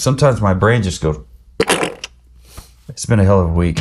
Sometimes my brain just goes. It's been a hell of a week.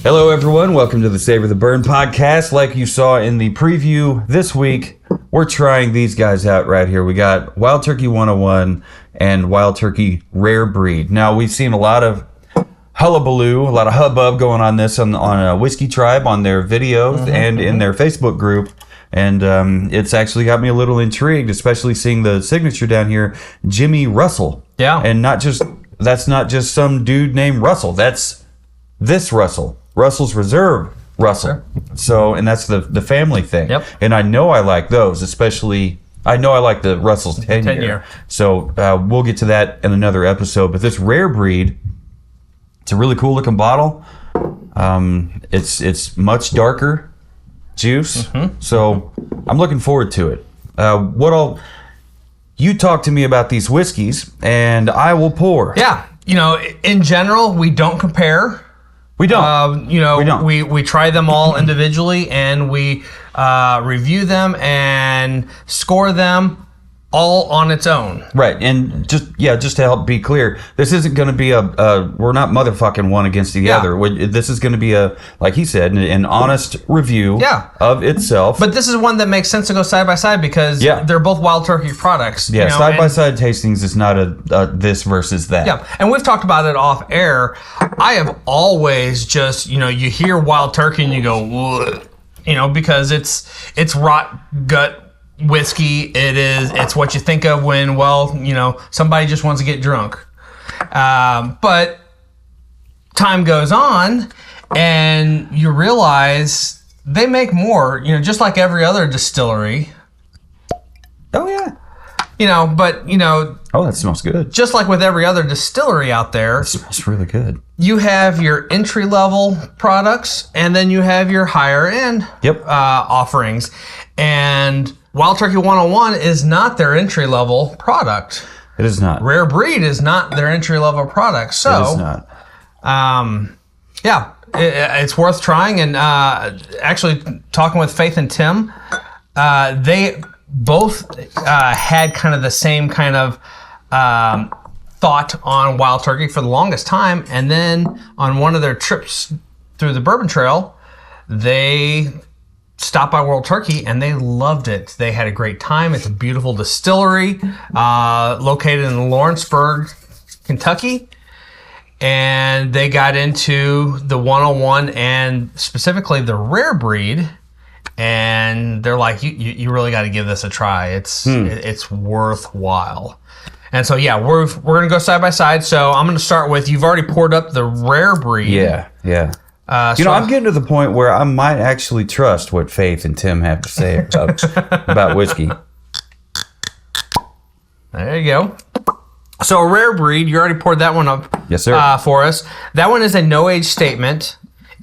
Hello, everyone. Welcome to the Savor the Burn podcast. Like you saw in the preview this week, we're trying these guys out right here. We got Wild Turkey 101 and Wild Turkey Rare Breed. Now, we've seen a lot of hullabaloo, a lot of hubbub going on this on Whiskey Tribe, on their videos and in their Facebook group. And it's actually got me a little intrigued, especially seeing the signature down here, Jimmy Russell. Yeah. And that's not just some dude named Russell. That's this Russell. Russell's Reserve Russell. So, and that's the family thing. Yep. And I know I like those, especially, I know I like the Russell's 10 year. So we'll get to that in another episode. But this Rare Breed, it's a really cool looking bottle. It's much darker juice. So I'm looking forward to it. You talk to me about these whiskeys and I will pour. Yeah. You know, in general, we don't compare. We don't. We don't. We try them all individually and we review them and score them all on its own. Right. And just to help be clear, this isn't going to be we're not motherfucking one against the other. This is going to be like he said, an honest review of itself. But this is one that makes sense to go side by side because they're both Wild Turkey products. Yeah, side by side tastings is not a this versus that. Yeah, and we've talked about it off air. I have always just, you hear Wild Turkey and you go, because it's rot gut whiskey. It's what you think of when, somebody just wants to get drunk. But time goes on and you realize they make more, just like every other distillery. Oh yeah. Oh, that smells good. Just like with every other distillery out there. It smells really good. You have your entry-level products, and then you have your higher-end offerings. And Wild Turkey 101 is not their entry-level product. It is not. Rare Breed is not their entry-level product. So, it is not. It's worth trying. And actually, talking with Faith and Tim, they both had kind of the same kind of thought on Wild Turkey for the longest time. And then on one of their trips through the Bourbon Trail, they stopped by Wild Turkey and they loved it. They had a great time. It's a beautiful distillery located in Lawrenceburg, Kentucky. And they got into the 101 and specifically the Rare Breed. And they're like, you really got to give this a try. It's worthwhile. And so, we're going to go side by side. So I'm going to start with, you've already poured up the Rare Breed. Yeah. I'm getting to the point where I might actually trust what Faith and Tim have to say about whiskey. There you go. So a Rare Breed, you already poured that one up. Yes, sir. For us. That one is a no-age statement.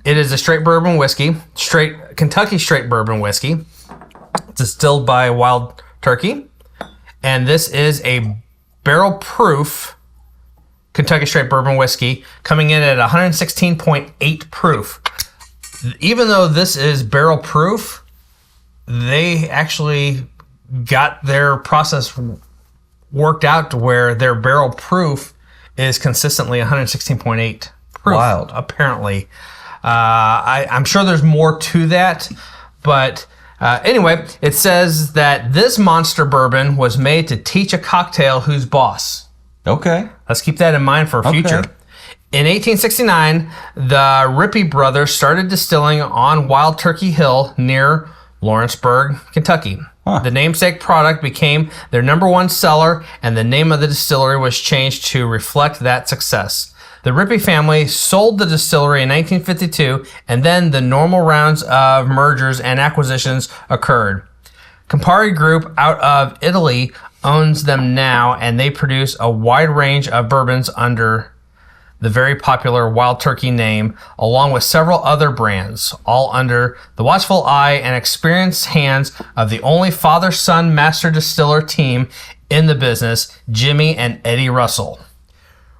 It is a straight bourbon whiskey, Kentucky straight bourbon whiskey. It's distilled by Wild Turkey. And this is a barrel-proof Kentucky straight bourbon whiskey coming in at 116.8 proof. Even though this is barrel-proof, they actually got their process worked out to where their barrel-proof is consistently 116.8 proof. Wild. Apparently. I'm sure there's more to that, but anyway, it says that this monster bourbon was made to teach a cocktail who's boss. Okay. Let's keep that in mind for future. Okay. In 1869, the Rippey brothers started distilling on Wild Turkey Hill near Lawrenceburg, Kentucky. The namesake product became their number one seller, and the name of the distillery was changed to reflect that success. The Rippey family sold the distillery in 1952, and then the normal rounds of mergers and acquisitions occurred. Campari Group out of Italy owns them now, and they produce a wide range of bourbons under the very popular Wild Turkey name, along with several other brands, all under the watchful eye and experienced hands of the only father-son master distiller team in the business, Jimmy and Eddie Russell.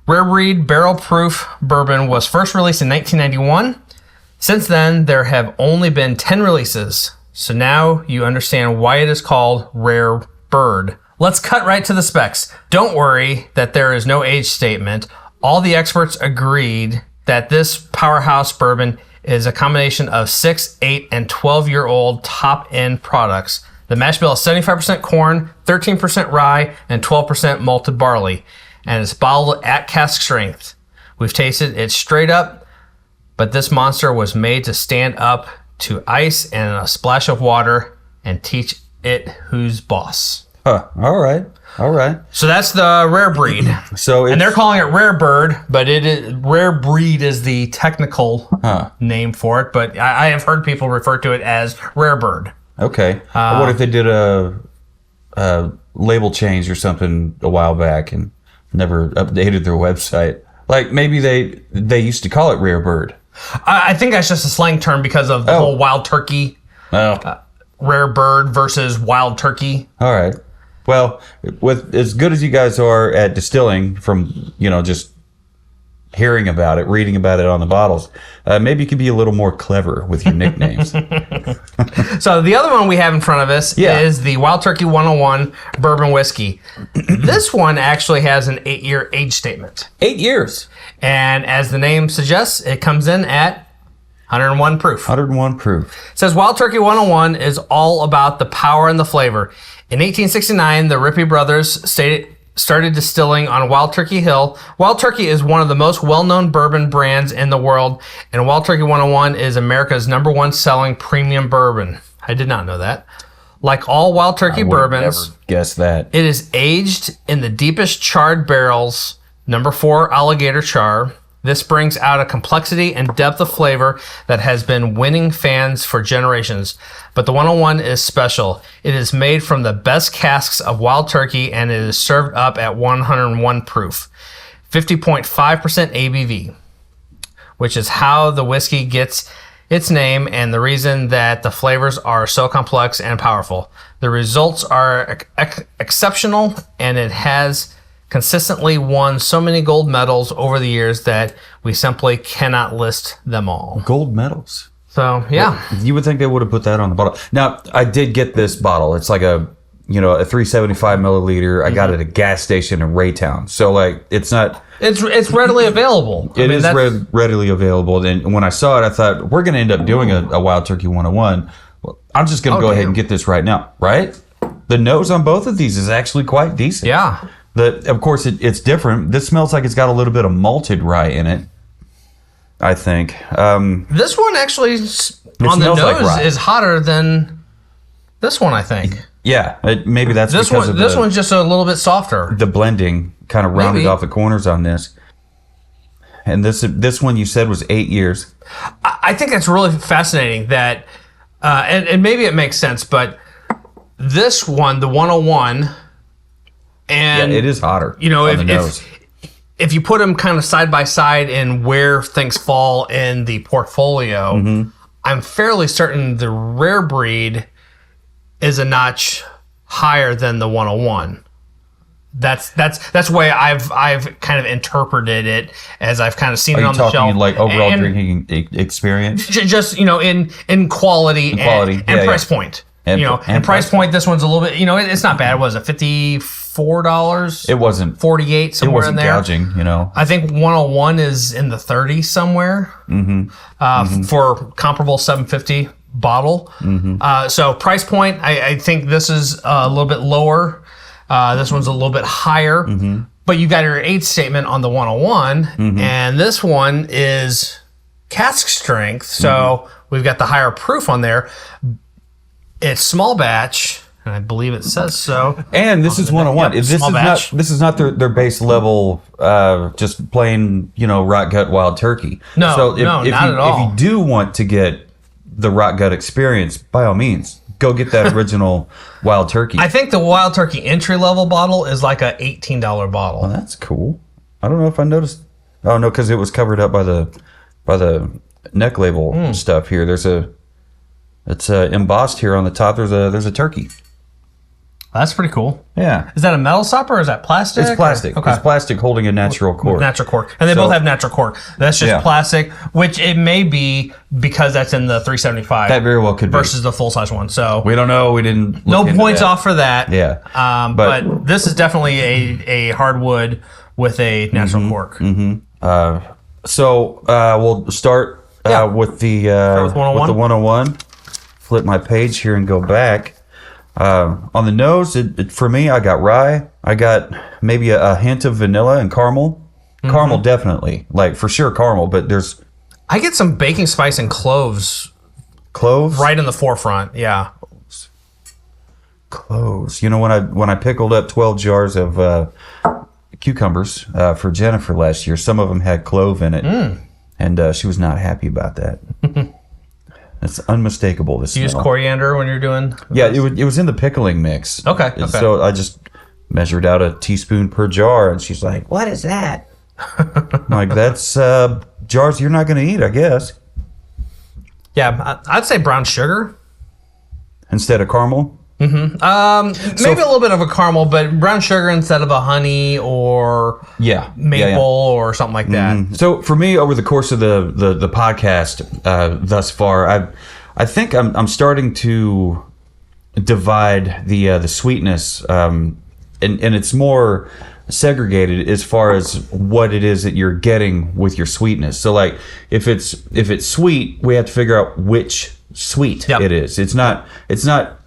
Rare Breed Barrel Proof Bourbon was first released in 1991. Since then, there have only been 10 releases, so now you understand why it is called Rare Bird. Let's cut right to the specs. Don't worry that there is no age statement. All the experts agreed that this powerhouse bourbon is a combination of 6, 8, and 12-year-old top-end products. The mash bill is 75% corn, 13% rye, and 12% malted barley, and it's bottled at cask strength. We've tasted it straight up, but this monster was made to stand up to ice and a splash of water and teach it who's boss. Huh. All right. So that's the Rare Breed. And they're calling it Rare Bird, but it is Rare Breed is the technical name for it. But I have heard people refer to it as Rare Bird. Okay. What if they did a label change or something a while back and never updated their website? Like maybe they used to call it Rare Bird. I think that's just a slang term because of the whole wild turkey. Rare Bird versus wild turkey. All right. Well, with as good as you guys are at distilling from, just hearing about it, reading about it on the bottles, maybe you could be a little more clever with your nicknames. So the other one we have in front of us is the Wild Turkey 101 Bourbon Whiskey. This one actually has an 8-year age statement. 8 years. And as the name suggests, it comes in at 101 proof. 101 proof. It says Wild Turkey 101 is all about the power and the flavor. In 1869, the Rippey brothers started distilling on Wild Turkey Hill. Wild Turkey is one of the most well-known bourbon brands in the world, and Wild Turkey 101 is America's #1 selling premium bourbon. I did not know that. Like all Wild Turkey bourbons, never guess that. It is aged in the deepest charred barrels, #4 alligator char. This brings out a complexity and depth of flavor that has been winning fans for generations. But the 101 is special. It is made from the best casks of wild turkey, and it is served up at 101 proof, 50.5% ABV, which is how the whiskey gets its name and the reason that the flavors are so complex and powerful. The results are exceptional, and it has consistently won so many gold medals over the years that we simply cannot list them all. Gold medals. So, yeah. Well, you would think they would have put that on the bottle. Now, I did get this bottle. It's like a 375 milliliter. I got it at a gas station in Raytown. So, like, it's not... It's readily available. It is readily available. And when I saw it, I thought, we're going to end up doing a Wild Turkey 101. Well, I'm just going to go ahead and get this right now, right? The nose on both of these is actually quite decent. Yeah. Of course, it's different. This smells like it's got a little bit of malted rye in it, I think. This one actually, on the nose, is hotter than this one, I think. Yeah, maybe that's this because one. This one's just a little bit softer. The blending kind of rounded off the corners on this. And this one you said was 8 years. I think it's really fascinating that, and maybe it makes sense, but this one, the 101... And it is hotter. If you put them kind of side by side in where things fall in the portfolio, I'm fairly certain the Rare Breed is a notch higher than the 101. That's the way I've kind of interpreted it as I've kind of seen it on the shelf. Are you talking like overall drinking experience? Just in quality and price point. And price point. This one's a little bit. It's not bad. Was it $54? It wasn't 48 somewhere it wasn't in there. Gouging. I think 101 is in the 30s somewhere. For comparable 750 bottle. So price point. I think this is a little bit lower. This one's a little bit higher. But you got your age statement on the 101, and this one is cask strength. So we've got the higher proof on there. It's small batch, and I believe it says so. And this is 101. This is not their base level, just plain rot gut wild turkey. No, so not at all. If you do want to get the rot gut experience, by all means, go get that original wild turkey. I think the wild turkey entry level bottle is like a $18 bottle. Well, that's cool. I don't know if I noticed Oh no, because it was covered up by the neck label stuff here. It's embossed here on the top. There's a turkey. That's pretty cool. Yeah. Is that a metal stopper or is that plastic? It's plastic. Okay. It's plastic holding a natural cork. Natural cork. And they both have natural cork. That's just plastic, which it may be because that's in the 375. That very well could be. Versus the full-size one. So we don't know. We didn't No points off for that. Yeah. But this is definitely a hardwood with a natural cork. Mm-hmm. So we'll start with the 101? with the 101. Flip my page here and go back. On the nose, for me, I got rye. I got maybe a hint of vanilla and caramel. Caramel, definitely. Like, for sure, caramel, but there's... I get some baking spice and cloves. Cloves? Right in the forefront, yeah. Cloves. You know, when I pickled up 12 jars of cucumbers for Jennifer last year, some of them had clove in it. And she was not happy about that. It's unmistakable. This you use coriander when you're doing? Yeah, it was in the pickling mix. Okay. So I just measured out a teaspoon per jar, and she's like, "What is that?" I'm like, "That's jars you're not going to eat, I guess." Yeah, I'd say brown sugar instead of caramel. Maybe a little bit of a caramel, but brown sugar instead of a honey or maple or something like that. So for me, over the course of the podcast thus far, I think I'm starting to divide the sweetness, and it's more segregated as far as what it is that you're getting with your sweetness. So like if it's sweet, we have to figure out which sweet it is. It's not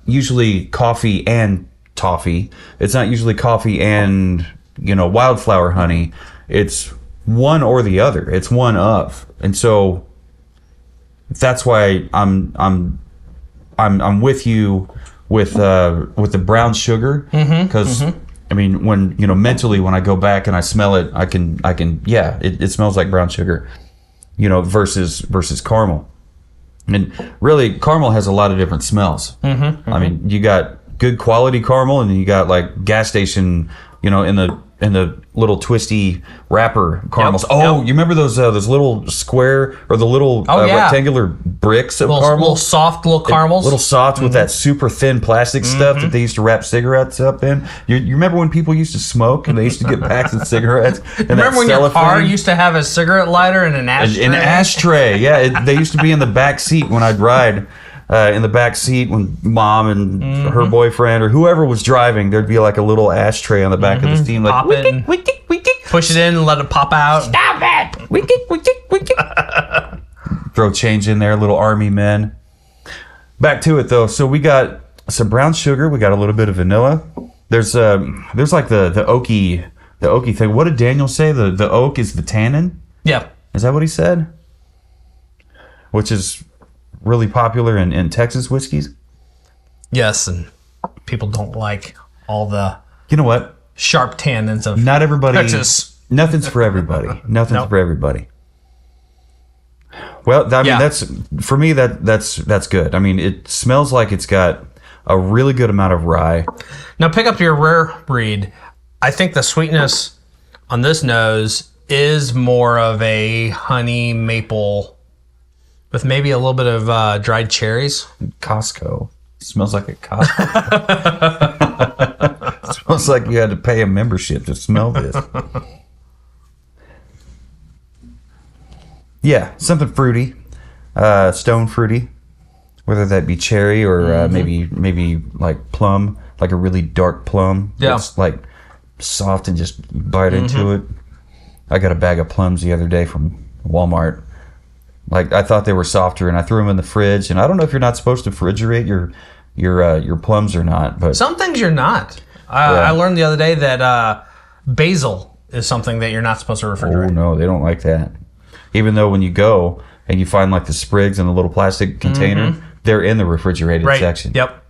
usually coffee and toffee. It's not usually coffee and wildflower honey. It's one or the other. It's one of. And so that's why I'm with you with the brown sugar, because I mean when mentally when I go back and I smell it, I can it smells like brown sugar, versus caramel. And really, caramel has a lot of different smells. I mean, you got good quality caramel, and then you got like gas station, in the little twisty wrapper caramels. You remember those little square or the little rectangular bricks of caramel? Little soft caramels. Little soft with that super thin plastic stuff that they used to wrap cigarettes up in. You remember when people used to smoke and they used to get packs of cigarettes? Remember when your car used to have a cigarette lighter and an ashtray? An ashtray, yeah. They used to be in the back seat when I'd ride. In the back seat when mom and her boyfriend or whoever was driving, there'd be like a little ashtray on the back of the steam, like pop it, push it in and let it pop out. Stop it! Throw change in there, little army men. Back to it though. So we got some brown sugar. We got a little bit of vanilla. There's like the oaky thing. What did Daniel say? The oak is the tannin. Yeah. Is that what he said? Which is really popular in Texas whiskeys. Yes, and people don't like all the what sharp tannins of not everybody. Texas. Nothing's for everybody. Nothing's for everybody. Well, I mean that's for me. That's good. I mean, it smells like it's got a really good amount of rye. Now pick up your rare breed. I think the sweetness on this nose is more of a honey maple. With maybe a little bit of dried cherries. Costco. Smells like a Costco. Smells like you had to pay a membership to smell this. Yeah, something fruity. Stone fruity. Whether that be cherry or maybe like plum. Like a really dark plum. Yeah. It's like soft and just bite into it. I got a bag of plums the other day from Walmart. Like I thought they were softer, and I threw them in the fridge. And I don't know if you're not supposed to refrigerate your plums or not, but some things you're not. I learned the other day that basil is something that you're not supposed to refrigerate. Oh no, they don't like that. Even though when you go and you find like the sprigs in a little plastic container, they're in the refrigerated section. Yep.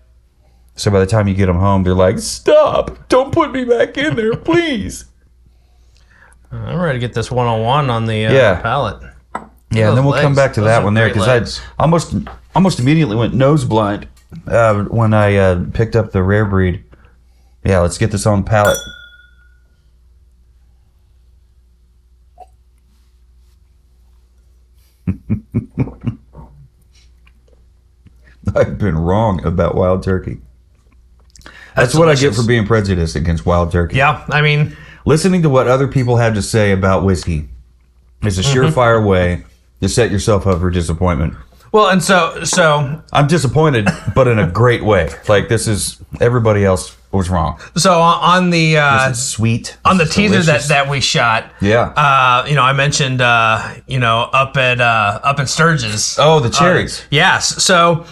So by the time you get them home, they're like, "Stop! Don't put me back in there, please." I'm ready to get this 101 on the palate. Yeah, and then we'll come back to that one there because I almost immediately went nose blind when I picked up the rare breed. Yeah, let's get this on the palate. I've been wrong about wild turkey. That's what delicious. I get for being prejudiced against wild turkey. Yeah, I mean, Listening to what other people have to say about whiskey is a surefire way to set yourself up for disappointment. well, and so I'm disappointed, but in a great way. Like, this is, everybody else was wrong. on the This is sweet. on the This is teaser delicious. that we shot, Yeah. I mentioned up in Sturgis. Oh, the cherries. Yes. So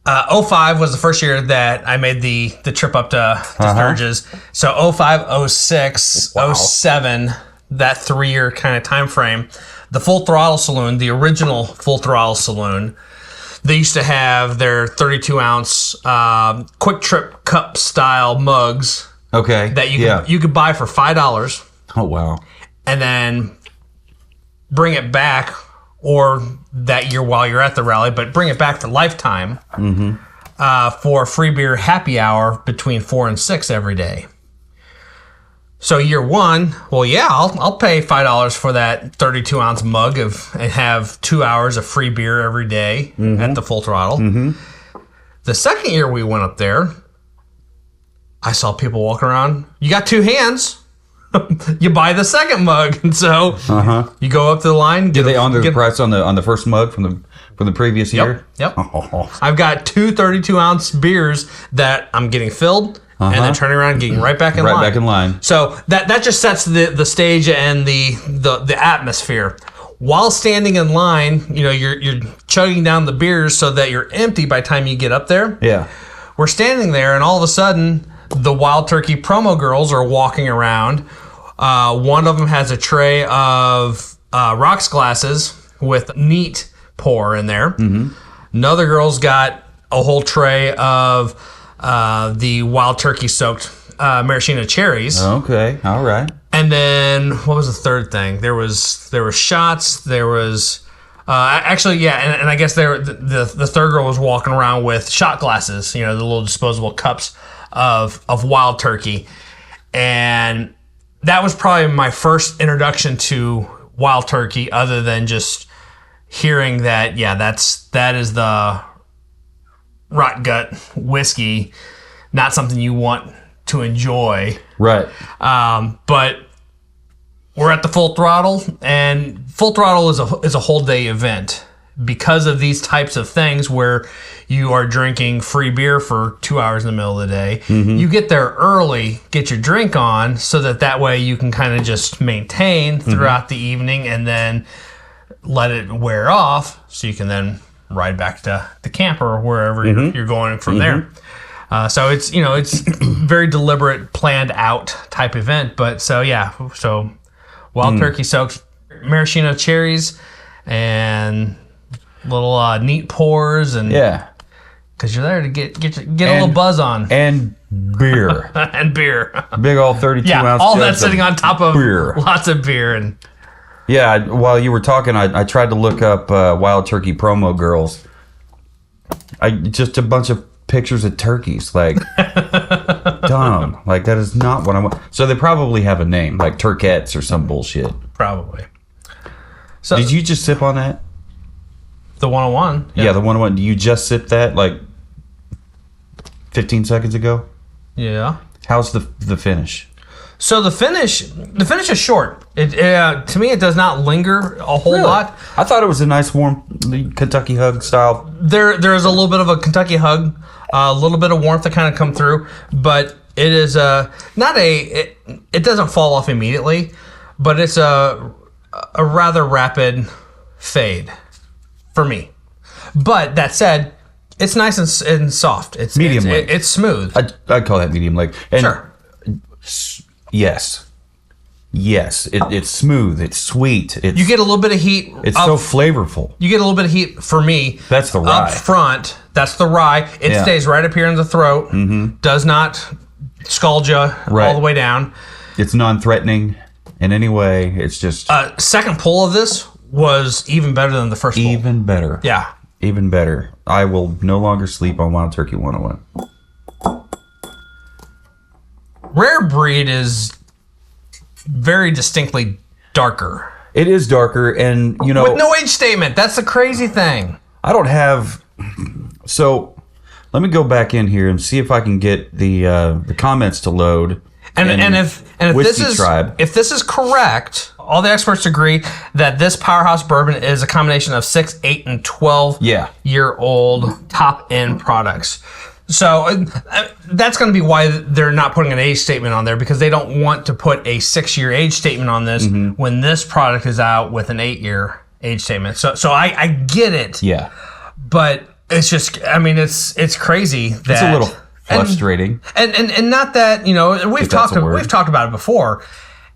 05 was the first year that I made the trip up to Sturgis. So 05, 06, Wow. 07, that 3-year kind of time frame. The Full Throttle Saloon, the original Full Throttle Saloon, they used to have their 32-ounce Quick Trip cup style mugs Okay. that you could buy for $5 Oh, wow. and then bring it back, or that year while you're at the rally, but bring it back to lifetime for free beer happy hour between 4 and 6 every day. So year one, well, yeah, I'll pay $5 for that 32-ounce mug and have 2 hours of free beer every day at the Full Throttle. The second year we went up there, I saw people walking around. You got 2 hands. You buy the second mug, and so you go up to the line. Did they honor the price on the first mug from the previous year? Yep. Oh. I've got 2 32-ounce beers that I'm getting filled and then turning around and getting right back in line. Right back in line. So that just sets the stage and the atmosphere. While standing in line, you're chugging down the beers so that you're empty by the time you get up there. Yeah. We're standing there, and all of a sudden, the Wild Turkey promo girls are walking around. One of them has a tray of rocks glasses with neat pour in there. Another girl's got a whole tray of the Wild Turkey soaked maraschino cherries. Okay. All right. And then what was the third thing? There was shots. There was actually, yeah, and I guess the third girl was walking around with shot glasses. The little disposable cups of Wild Turkey, and that was probably my first introduction to Wild Turkey, other than just hearing that. Yeah, that is the rot gut whiskey, not something you want to enjoy. Right. But we're at the Full Throttle, and Full Throttle is a whole day event because of these types of things where you are drinking free beer for 2 hours in the middle of the day. You get there early, get your drink on, so that way you can kind of just maintain throughout the evening and then let it wear off, so you can then ride back to the camp or wherever you're going from there. So it's very deliberate, planned out type event. But so Wild Turkey soaked maraschino cherries and little neat pours, and because you're there to get a little buzz on, and beer. and beer. Big old 32 ounce. All jugs that sitting of on top of beer. lots of beer. And While you were talking, I tried to look up Wild Turkey promo girls. Just a bunch of pictures of turkeys, like dumb. Like, that is not what I want. So they probably have a name, like Turkettes or some bullshit. probably. So Did you just sip on that? the 101? Yeah, the 101. You just sipped that like 15 seconds ago? Yeah. How's the finish? So the finish is short. It to me, it does not linger a whole lot. I thought it was a nice warm Kentucky hug style. There is a little bit of a Kentucky hug, a little bit of warmth that kind of come through, but it is it doesn't fall off immediately, but it's a rather rapid fade for me. But that said, it's nice and soft. It's Medium length. It's smooth. I'd call that medium length. And Sure. Yes. It's smooth. It's sweet. You get a little bit of heat. It's so flavorful. You get a little bit of heat for me. That's the rye. Up front, that's the rye. It stays right up here in the throat. Does not scald you all the way down. It's non-threatening in any way. It's just Second pull of this was even better than the first pull. even better. Yeah. Even better. I will no longer sleep on Wild Turkey 101. Rare Breed is very distinctly darker. It is darker, and you know, with no age statement. That's the crazy thing. I don't have. So let me go back in here and see if I can get the comments to load. And if this is correct, all the experts agree that this Powerhouse bourbon is a combination of 6, 8, and 12-year-old top-end products. So that's going to be why they're not putting an age statement on there, because they don't want to put a 6-year age statement on this when this product is out with an 8-year age statement. So I get it. Yeah. But it's just, I mean, it's crazy that it's a little frustrating. And not that, you know, we've talked about it before.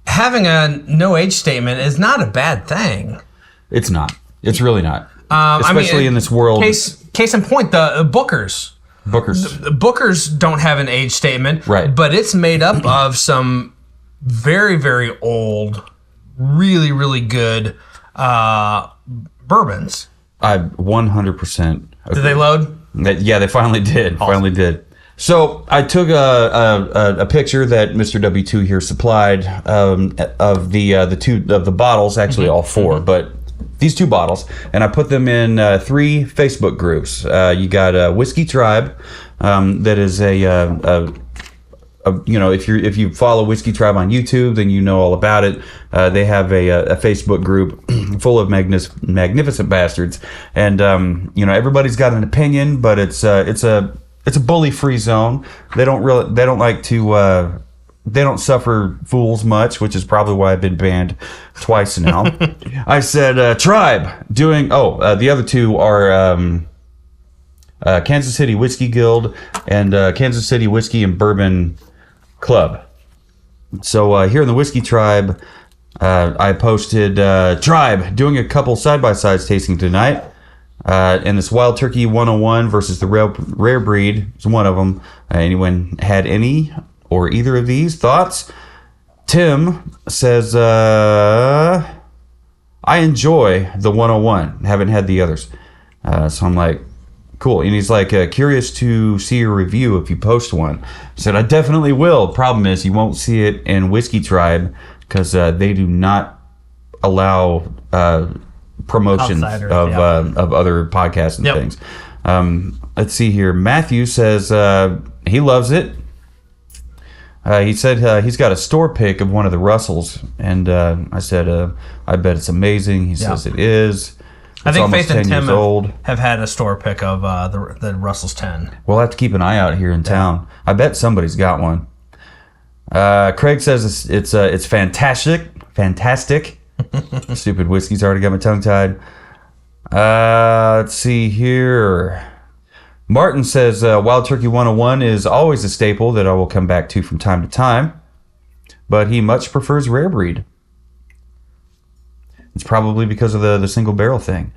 Having a no age statement is not a bad thing. It's not. It's really not. Especially in this world. Case in point, the Bookers. The Bookers don't have an age statement, right? But it's made up of some very, very old, really, really good bourbons. I 100% agree. Did they load? Yeah, they finally did. Awesome. Finally did. So I took a picture that Mr. W2 here supplied of the bottles, actually all four, but these 2 bottles, and I put them in 3 Facebook groups. You got Whiskey Tribe, that is you know, if you follow Whiskey Tribe on YouTube, then you know all about it. They have a Facebook group full of magnificent bastards, and you know, everybody's got an opinion, but it's a bully-free zone. They don't suffer fools much, which is probably why I've been banned twice now. I said, Tribe, doing... the other 2 are Kansas City Whiskey Guild and Kansas City Whiskey and Bourbon Club. So here in the Whiskey Tribe, I posted, Tribe, doing a couple side-by-sides tasting tonight. And this Wild Turkey 101 versus the Rare Breed is one of them. Anyone had any or either of these thoughts? Tim says, I enjoy the 101. Haven't had the others. So I'm like, cool. And he's like, curious to see your review if you post one. I said, I definitely will. Problem is, you won't see it in Whiskey Tribe because they do not allow promotion of other podcasts and things. Let's see here. Matthew says he loves it. He said he's got a store pick of one of the Russells, and I said, I bet it's amazing. He says it is. I think Faith and Tim have had a store pick of the Russell's 10. We'll have to keep an eye out here in town. I bet somebody's got one. Craig says it's fantastic. Stupid whiskey's already got my tongue tied. Let's see here. Martin says Wild Turkey 101 is always a staple that I will come back to from time to time, but he much prefers Rare Breed. It's probably because of the single barrel thing.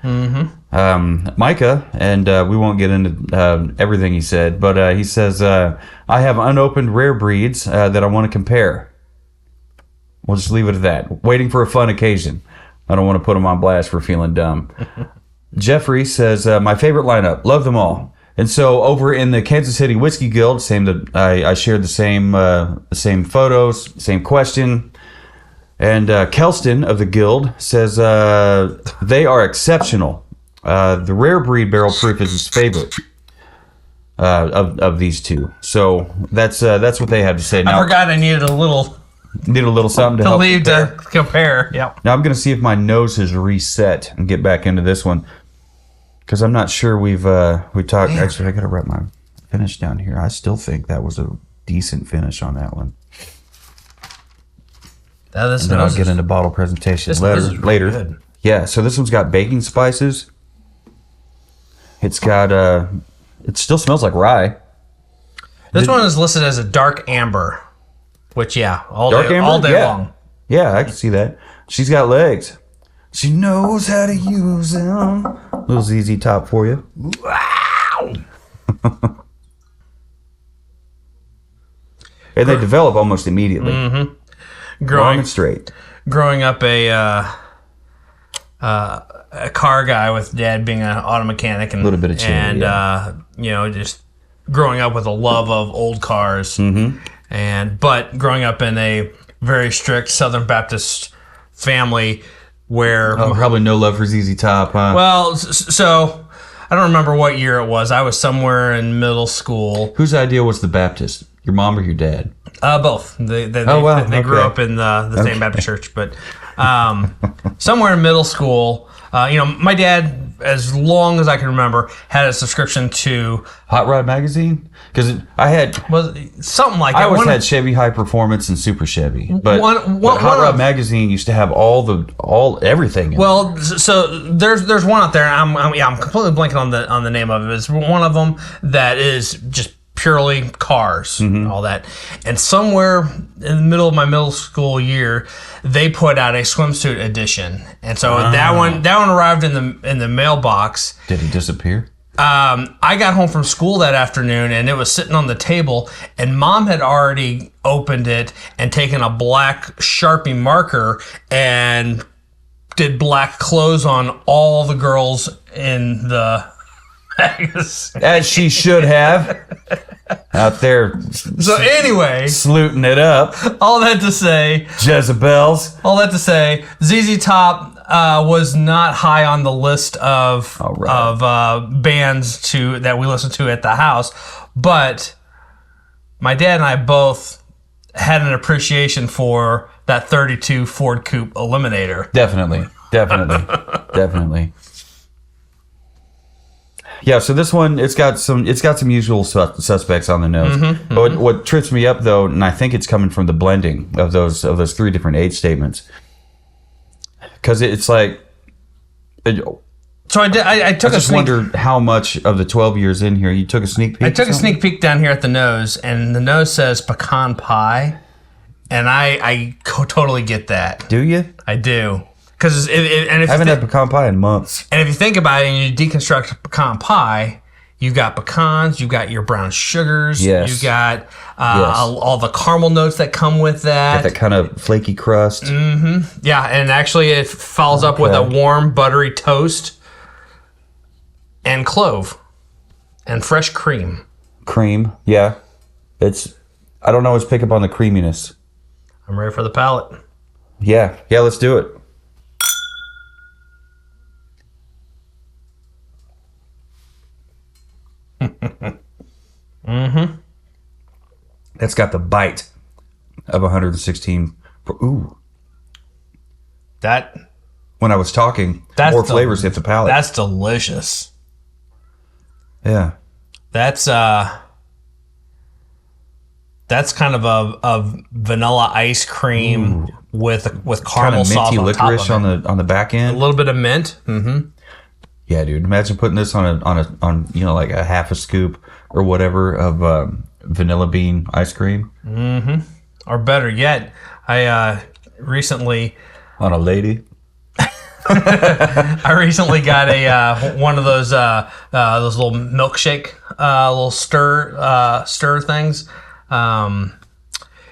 Micah, and we won't get into everything he said, but he says, I have unopened Rare Breeds that I want to compare. We'll just leave it at that. Waiting for a fun occasion. I don't want to put him on blast for feeling dumb. Jeffrey says, my favorite lineup. Love them all. And so over in the Kansas City Whiskey Guild, I shared the same photos, same question. And Kelston of the Guild says they are exceptional. The Rare Breed barrel proof is his favorite of these 2. So that's what they had to say. Now, I forgot I needed a little something to help leave to compare. Yep. Now I'm going to see if my nose has reset and get back into this one, because I'm not sure we talked. Man. Actually, I got to write my finish down here. I still think that was a decent finish on that one. And then I'll get into bottle presentation later. Good. Yeah, so this one's got baking spices. It's got it still smells like rye. This one is listed as a dark amber, which all day long. Yeah, I can see that. She's got legs. She knows how to use them. Little ZZ Top for you. Wow. And they develop almost immediately. Mm-hmm. Long and straight. Growing up a car guy with dad being an auto mechanic and a little bit of chili, and just growing up with a love of old cars, but growing up in a very strict Southern Baptist family, where probably no love for ZZ Top, huh? well, so I don't remember what year it was. I was somewhere in middle school. Whose idea was the Baptist? Your mom or your dad? Both. They grew Okay. up in the same Baptist church, but somewhere in middle school, my dad, as long as I can remember, had a subscription to Hot Rod magazine? Because I had something like that. I always had Chevy High Performance and Super Chevy, but One Hot Rod of- magazine used to have everything. In Well, so there's one out there. I'm completely blanking on the name of it. It's one of them that is just purely cars, all that. And somewhere in the middle of my middle school year, they put out a swimsuit edition, and so that one arrived in the mailbox. Did it disappear? I got home from school that afternoon, and it was sitting on the table, and Mom had already opened it and taken a black Sharpie marker and did black clothes on all the girls in the magazine. As she should have. Out there So anyway, slooting it up. all that to say, ZZ Top was not high on the list of bands that we listened to at the house, but my dad and I both had an appreciation for that 32 Ford Coupe Eliminator. Definitely. Yeah, so this one it's got some usual suspects on the nose. But what trips me up though, and I think it's coming from the blending of those three different age statements, because it's like. So I took a just sneak. wondered how much of the 12 years in here you took a sneak peek. I took a sneak peek down here at the nose, and the nose says pecan pie, and I totally get that. Do you? I do. Because I haven't had pecan pie in months. And if you think about it and you deconstruct pecan pie, you got pecans, you got your brown sugars, Yes. you got all the caramel notes that come with that. That kind of flaky crust. Yeah, and actually it follows up with a warm, buttery toast and clove and fresh cream. Cream, yeah. I don't always pick up on the creaminess. I'm ready for the palate. Yeah, let's do it. That's got the bite of 116. Ooh. When I was talking, more flavors hit the palate. That's delicious. Yeah. That's kind of a vanilla ice cream with caramel sauce minty on top licorice of it. on the back end. A little bit of mint. Mm-hmm. Yeah, dude. Imagine putting this on like a half a scoop or whatever of vanilla bean ice cream. Mm-hmm. Or better yet, I recently On a lady. I recently got one of those little milkshake little stir things.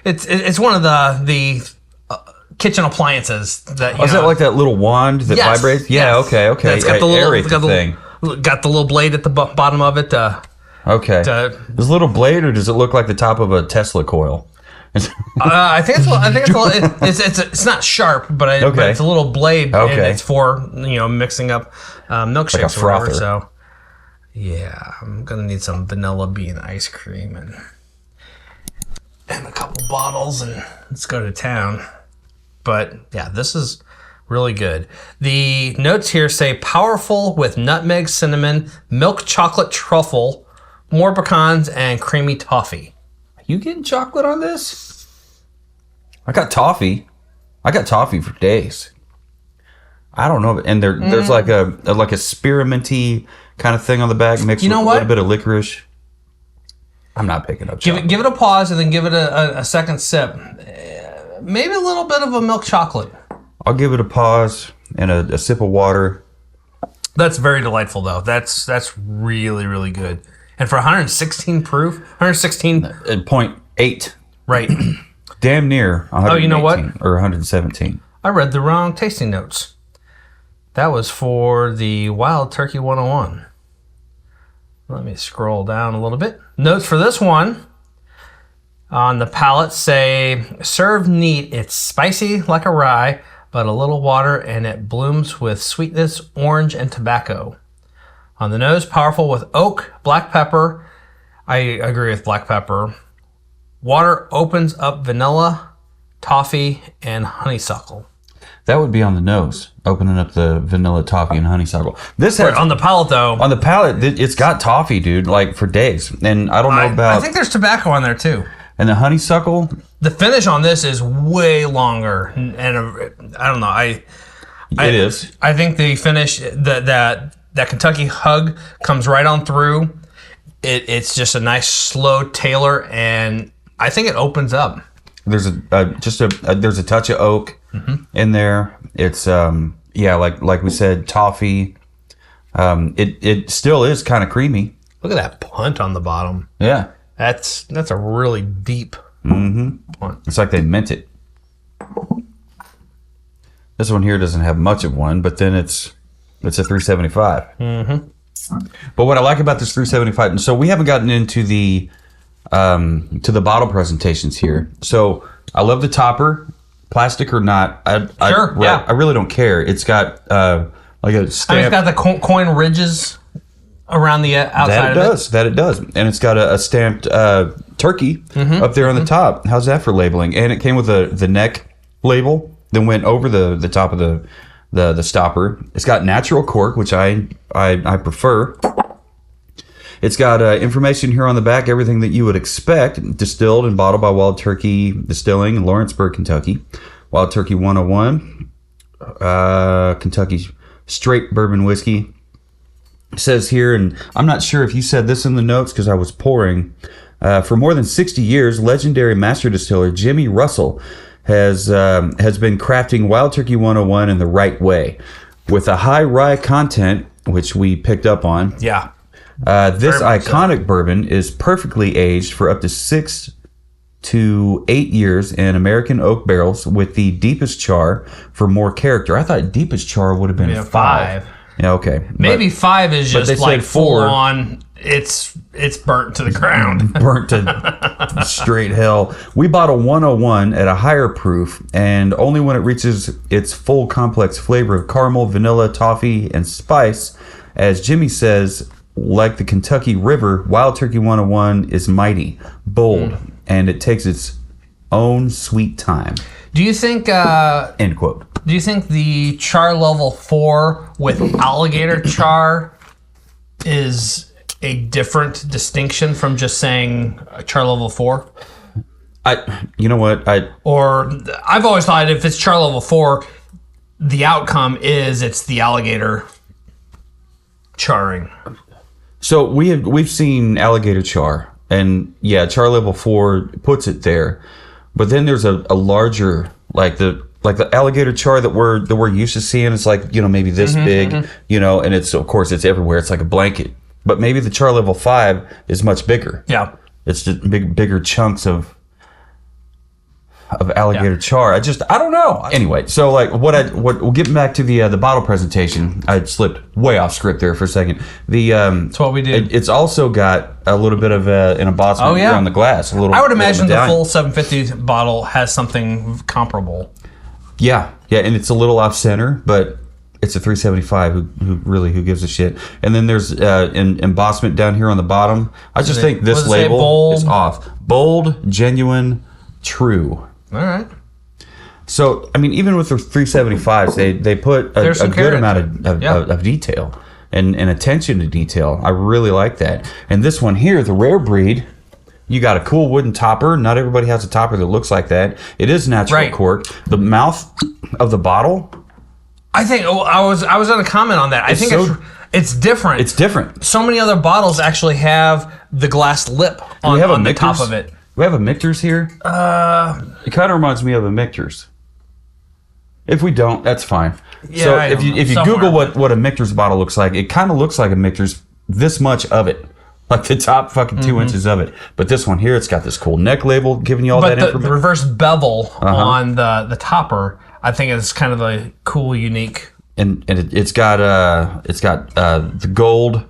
It's one of the kitchen appliances that. Is that like that little wand that vibrates? Yeah. Yes. Okay. It's got the little aerate the thing. Got the little blade at the bottom of it. Okay. Is it a little blade, or does it look like the top of a Tesla coil? I think it's not sharp, but it's a little blade. Okay. And it's for mixing up milkshakes Like a or whatever. frother. So yeah, I'm gonna need some vanilla bean ice cream and a couple bottles, and let's go to town. But yeah, this is really good. The notes here say powerful with nutmeg, cinnamon, milk chocolate truffle, more pecans, and creamy toffee. You getting chocolate on this? I got toffee for days. I don't know, and there's like a spearminty kind of thing on the back mixed with a little bit of licorice. I'm not picking up chocolate. Give it a pause and then give it a second sip. Maybe a little bit of a milk chocolate. I'll give it a pause and a sip of water. That's very delightful, though. That's really, really good. And for 116 proof, 0.8. Right. Damn near 118. Oh, you know what? Or 117. I read the wrong tasting notes. That was for the Wild Turkey 101. Let me scroll down a little bit. Notes for this one on the palate say, serve neat. It's spicy like a rye, but a little water, and it blooms with sweetness, orange, and tobacco. On the nose, powerful with oak, black pepper. I agree with black pepper. Water opens up vanilla, toffee, and honeysuckle. That would be on the nose, opening up the vanilla, toffee, and honeysuckle. This has, On the palate, though. on the palate, it's got toffee, dude, like for days. And I don't know about... I think there's tobacco on there, too. And the honeysuckle... The finish on this is way longer. And I don't know. It is. I think the finish, that Kentucky hug comes right on through. It's just a nice slow tailer, and I think it opens up. There's there's a touch of oak in there. It's like we said, toffee. It still is kind of creamy. Look at that punt on the bottom. Yeah, that's a really deep punt. it's like they meant it. This one here doesn't have much of one, but then it's a 375. But what I like about this 375, and so we haven't gotten into the to the bottle presentations here. So I love the topper, plastic or not. I really don't care. It's got like a stamp. It's got the coin ridges around the outside of it. That it does. And it's got a stamped turkey up there on the top. How's that for labeling? And it came with the neck label, then went over the top of the stopper. It's got natural cork, which I prefer. It's got information here on the back, everything that you would expect. Distilled and bottled by Wild Turkey Distilling in Lawrenceburg, Kentucky. Wild Turkey 101, Kentucky straight bourbon whiskey. It says here, and I'm not sure if you said this in the notes because I was pouring. For more than 60 years, legendary master distiller Jimmy Russell has been crafting Wild Turkey 101 in the right way, with a high rye content, which we picked up on. Yeah. This iconic bourbon is perfectly aged for up to 6 to 8 years in American oak barrels with the deepest char for more character. I thought deepest char would have been 5. Yeah, okay. Maybe 5 is just like full 4. on. It's burnt to the ground. Burnt to straight hell. We bought a 101 at a higher proof, and only when it reaches its full complex flavor of caramel, vanilla, toffee, and spice. As Jimmy says, like the Kentucky River, Wild Turkey 101 is mighty, bold, and it takes its own sweet time. Do you think... End quote. Do you think the char level 4 with alligator char is a different distinction from just saying char level 4? You know what? Or I've always thought if it's char level 4, the outcome is it's the alligator charring. So we've seen alligator char, and yeah, char level 4 puts it there, but then there's a larger like the alligator char that we're used to seeing. It's like, you know, maybe this big, you know, and it's of course it's everywhere. It's like a blanket, but maybe the char level 5 is much bigger. Yeah, it's just bigger chunks of alligator char. I don't know. Anyway, so like we'll get back to the bottle presentation. I slipped way off script there for a second. That's what we did. It's also got a little bit of an embossment here on the glass. I would imagine the full 750 bottle has something comparable. Yeah, and it's a little off center, but it's a 375. Who gives a shit? And then there's an embossment down here on the bottom. I just think this label is off. Bold, genuine, true. All right. So, I mean, even with the 375s, they put a good amount of detail and attention to detail. I really like that. And this one here, the rare breed, you got a cool wooden topper. Not everybody has a topper that looks like that. It is natural cork. The mouth of the bottle. I think I was going to comment on that. I think it's different. It's different. So many other bottles actually have the glass lip on the top of it. We have a Michter's here. It kind of reminds me of a Michter's. If we don't, that's fine. Yeah, so if you Google what a Michter's bottle looks like, it kind of looks like a Michter's. This much of it, like the top fucking 2 inches of it. But this one here, it's got this cool neck label giving you all that information. But the reverse bevel on the topper, I think is kind of a cool, unique. And it's got the gold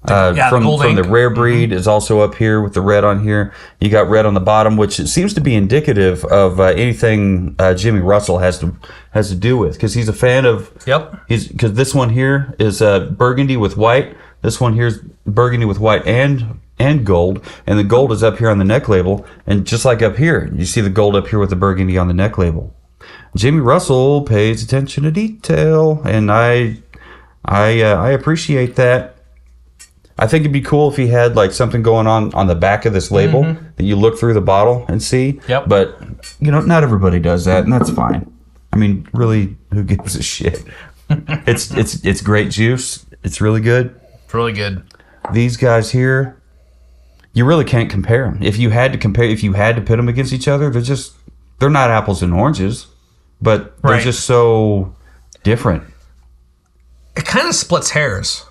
from gold the ink. rare breed is also up here with the red on here. You got red on the bottom, which it seems to be indicative of anything Jimmy Russell has to do with, because he's a fan of. Yep. Because this one here is burgundy with white. This one here is burgundy with white and gold, and the gold is up here on the neck label, and just like up here, you see the gold up here with the burgundy on the neck label. Jimmy Russell pays attention to detail, and I appreciate that. I think it'd be cool if he had like something going on the back of this label that you look through the bottle and see. Yep. But not everybody does that, and that's fine. I mean, really, who gives a shit? It's great juice. It's really good. It's really good. These guys here, you really can't compare them. If you had to pit them against each other, they're not apples and oranges, but they're just so different. It kind of splits hairs.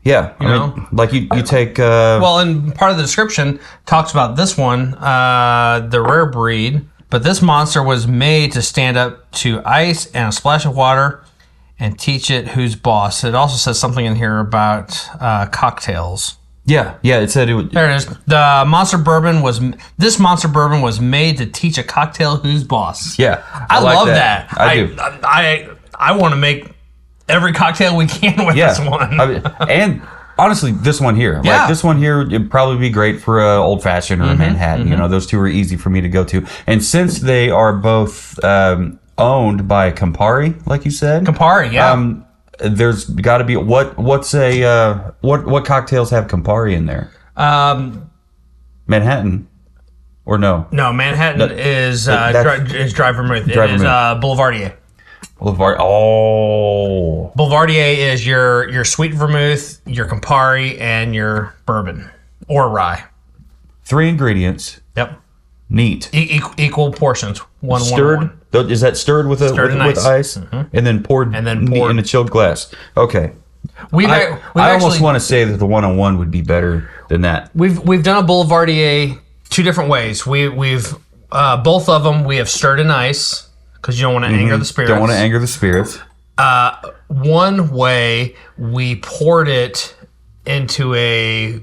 Yeah, I mean, like you take. Well, and part of the description talks about this one, the rare breed, but this monster was made to stand up to ice and a splash of water and teach it who's boss. It also says something in here about cocktails. Yeah, it said it would. There it is. This monster bourbon was made to teach a cocktail who's boss. Yeah, I like love that. I do. I want to make every cocktail we can with this one. And honestly, this one here, like this one here, it'd probably be great for a old fashioned or a Manhattan. Those two are easy for me to go to. And since they are both owned by Campari, like you said, Campari, there's got to be what cocktails have Campari in there? Manhattan, or no? No, Manhattan is dry vermouth. It is Boulevardier. Boulevardier is your sweet vermouth, your Campari, and your bourbon or rye. 3 ingredients. Yep. Neat. Equal portions. Stirred. Is that stirred with ice, and then poured in a chilled glass? Okay. I almost want to say that the 101 would be better than that. We've done a Boulevardier 2 different ways. We've both of them we have stirred in ice. Because you don't want to anger the spirits. Don't want to anger the spirits. One way, we poured it into a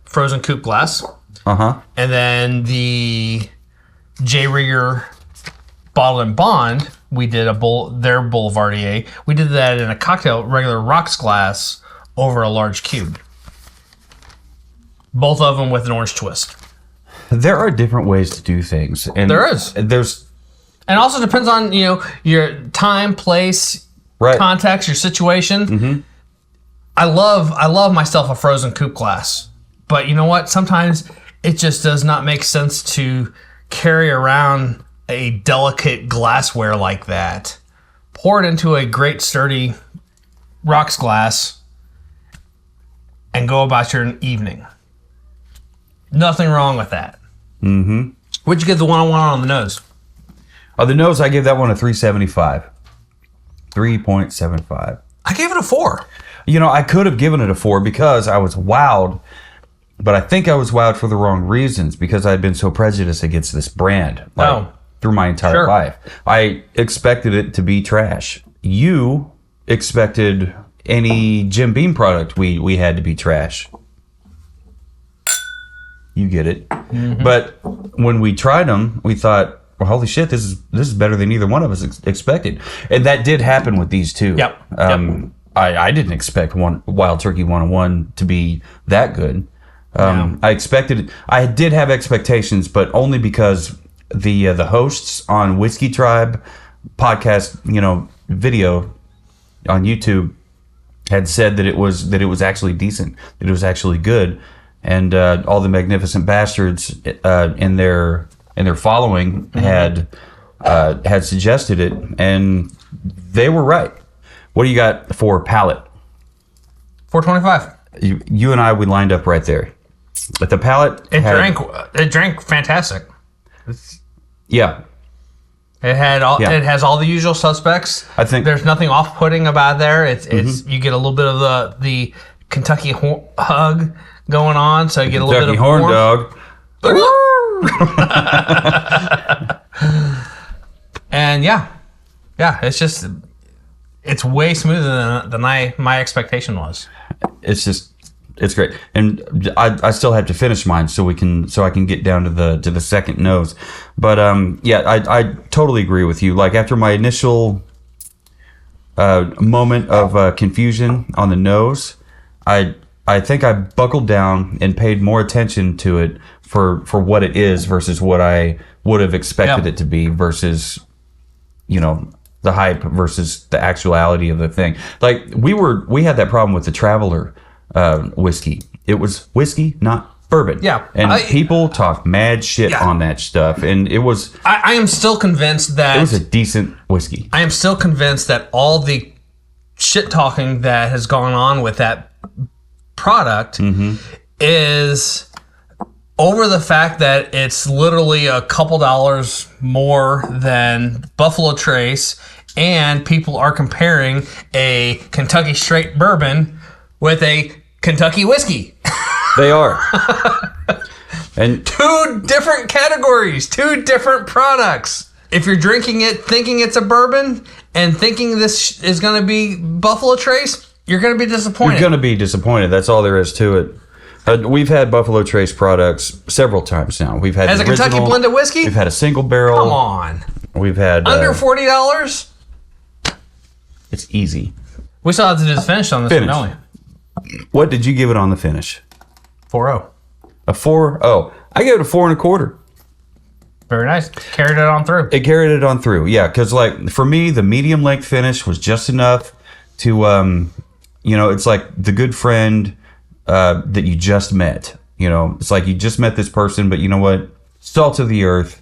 frozen coupe glass. Uh-huh. And then the J. Rieger Bottle and Bond, we did their Boulevardier. We did that in a regular rocks glass over a large cube. Both of them with an orange twist. There are different ways to do things. And there is. And also depends on, your time, place, context, your situation. Mm-hmm. I love myself a frozen coupe glass. But you know what? Sometimes it just does not make sense to carry around a delicate glassware like that. Pour it into a great sturdy rocks glass and go about your evening. Nothing wrong with that. Mm-hmm. What'd you give the 101 on the nose? The nose, I gave that one a 3.75. 3.75. I gave it a 4. I could have given it a 4 because I was wowed, but I think I was wowed for the wrong reasons because I had been so prejudiced against this brand through my entire life. I expected it to be trash. You expected any Jim Beam product we had to be trash. You get it. Mm-hmm. But when we tried them, we thought, well, holy shit, this is better than either one of us expected. And that did happen with these two. Yep. I didn't expect Wild Turkey 101 to be that good. I did have expectations, but only because the hosts on Whiskey Tribe podcast, video on YouTube had said that it was actually decent, that it was actually good. And all the Magnificent Bastards in their following had suggested it, and they were right. What do you got for palate? 425. You and I, we lined up right there. But the palate, it drank fantastic. Yeah. It had all. Yeah. It has all the usual suspects. I think there's nothing off-putting about there. It's you get a little bit of the Kentucky hug going on, so you get a little bit of horn dog. And yeah, it's just it's way smoother than my expectation was. It's great, and I still have to finish mine so I can get down to the second nose. But I totally agree with you. Like after my initial moment of confusion on the nose, I think I buckled down and paid more attention to it for what it is versus what I would have expected it to be versus, the hype versus the actuality of the thing. Like we had that problem with the Traveler whiskey. It was whiskey, not bourbon. Yeah. And people talk mad shit on that stuff. And it was... I am still convinced that... It was a decent whiskey. I am still convinced that all the shit talking that has gone on with that product is over the fact that it's literally a couple dollars more than Buffalo Trace, and people are comparing a Kentucky straight bourbon with a Kentucky whiskey. They are. And two different categories, two different products. If you're drinking it thinking it's a bourbon and thinking this is going to be Buffalo Trace, you're going to be disappointed. You're going to be disappointed. That's all there is to it. We've had Buffalo Trace products several times now. We've had as a Kentucky blended whiskey. We've had a single barrel. Come on. We've had under $40. It's easy. We still have to do the finish on this one, don't we? What did you give it on the finish? 4.0. A 4.0. I gave it a 4.25. Very nice. Carried it on through. It carried it on through. Yeah, because like for me, the medium length finish was just enough to, it's like the good friend that you just met. It's like you just met this person, but you know what? Salt of the earth.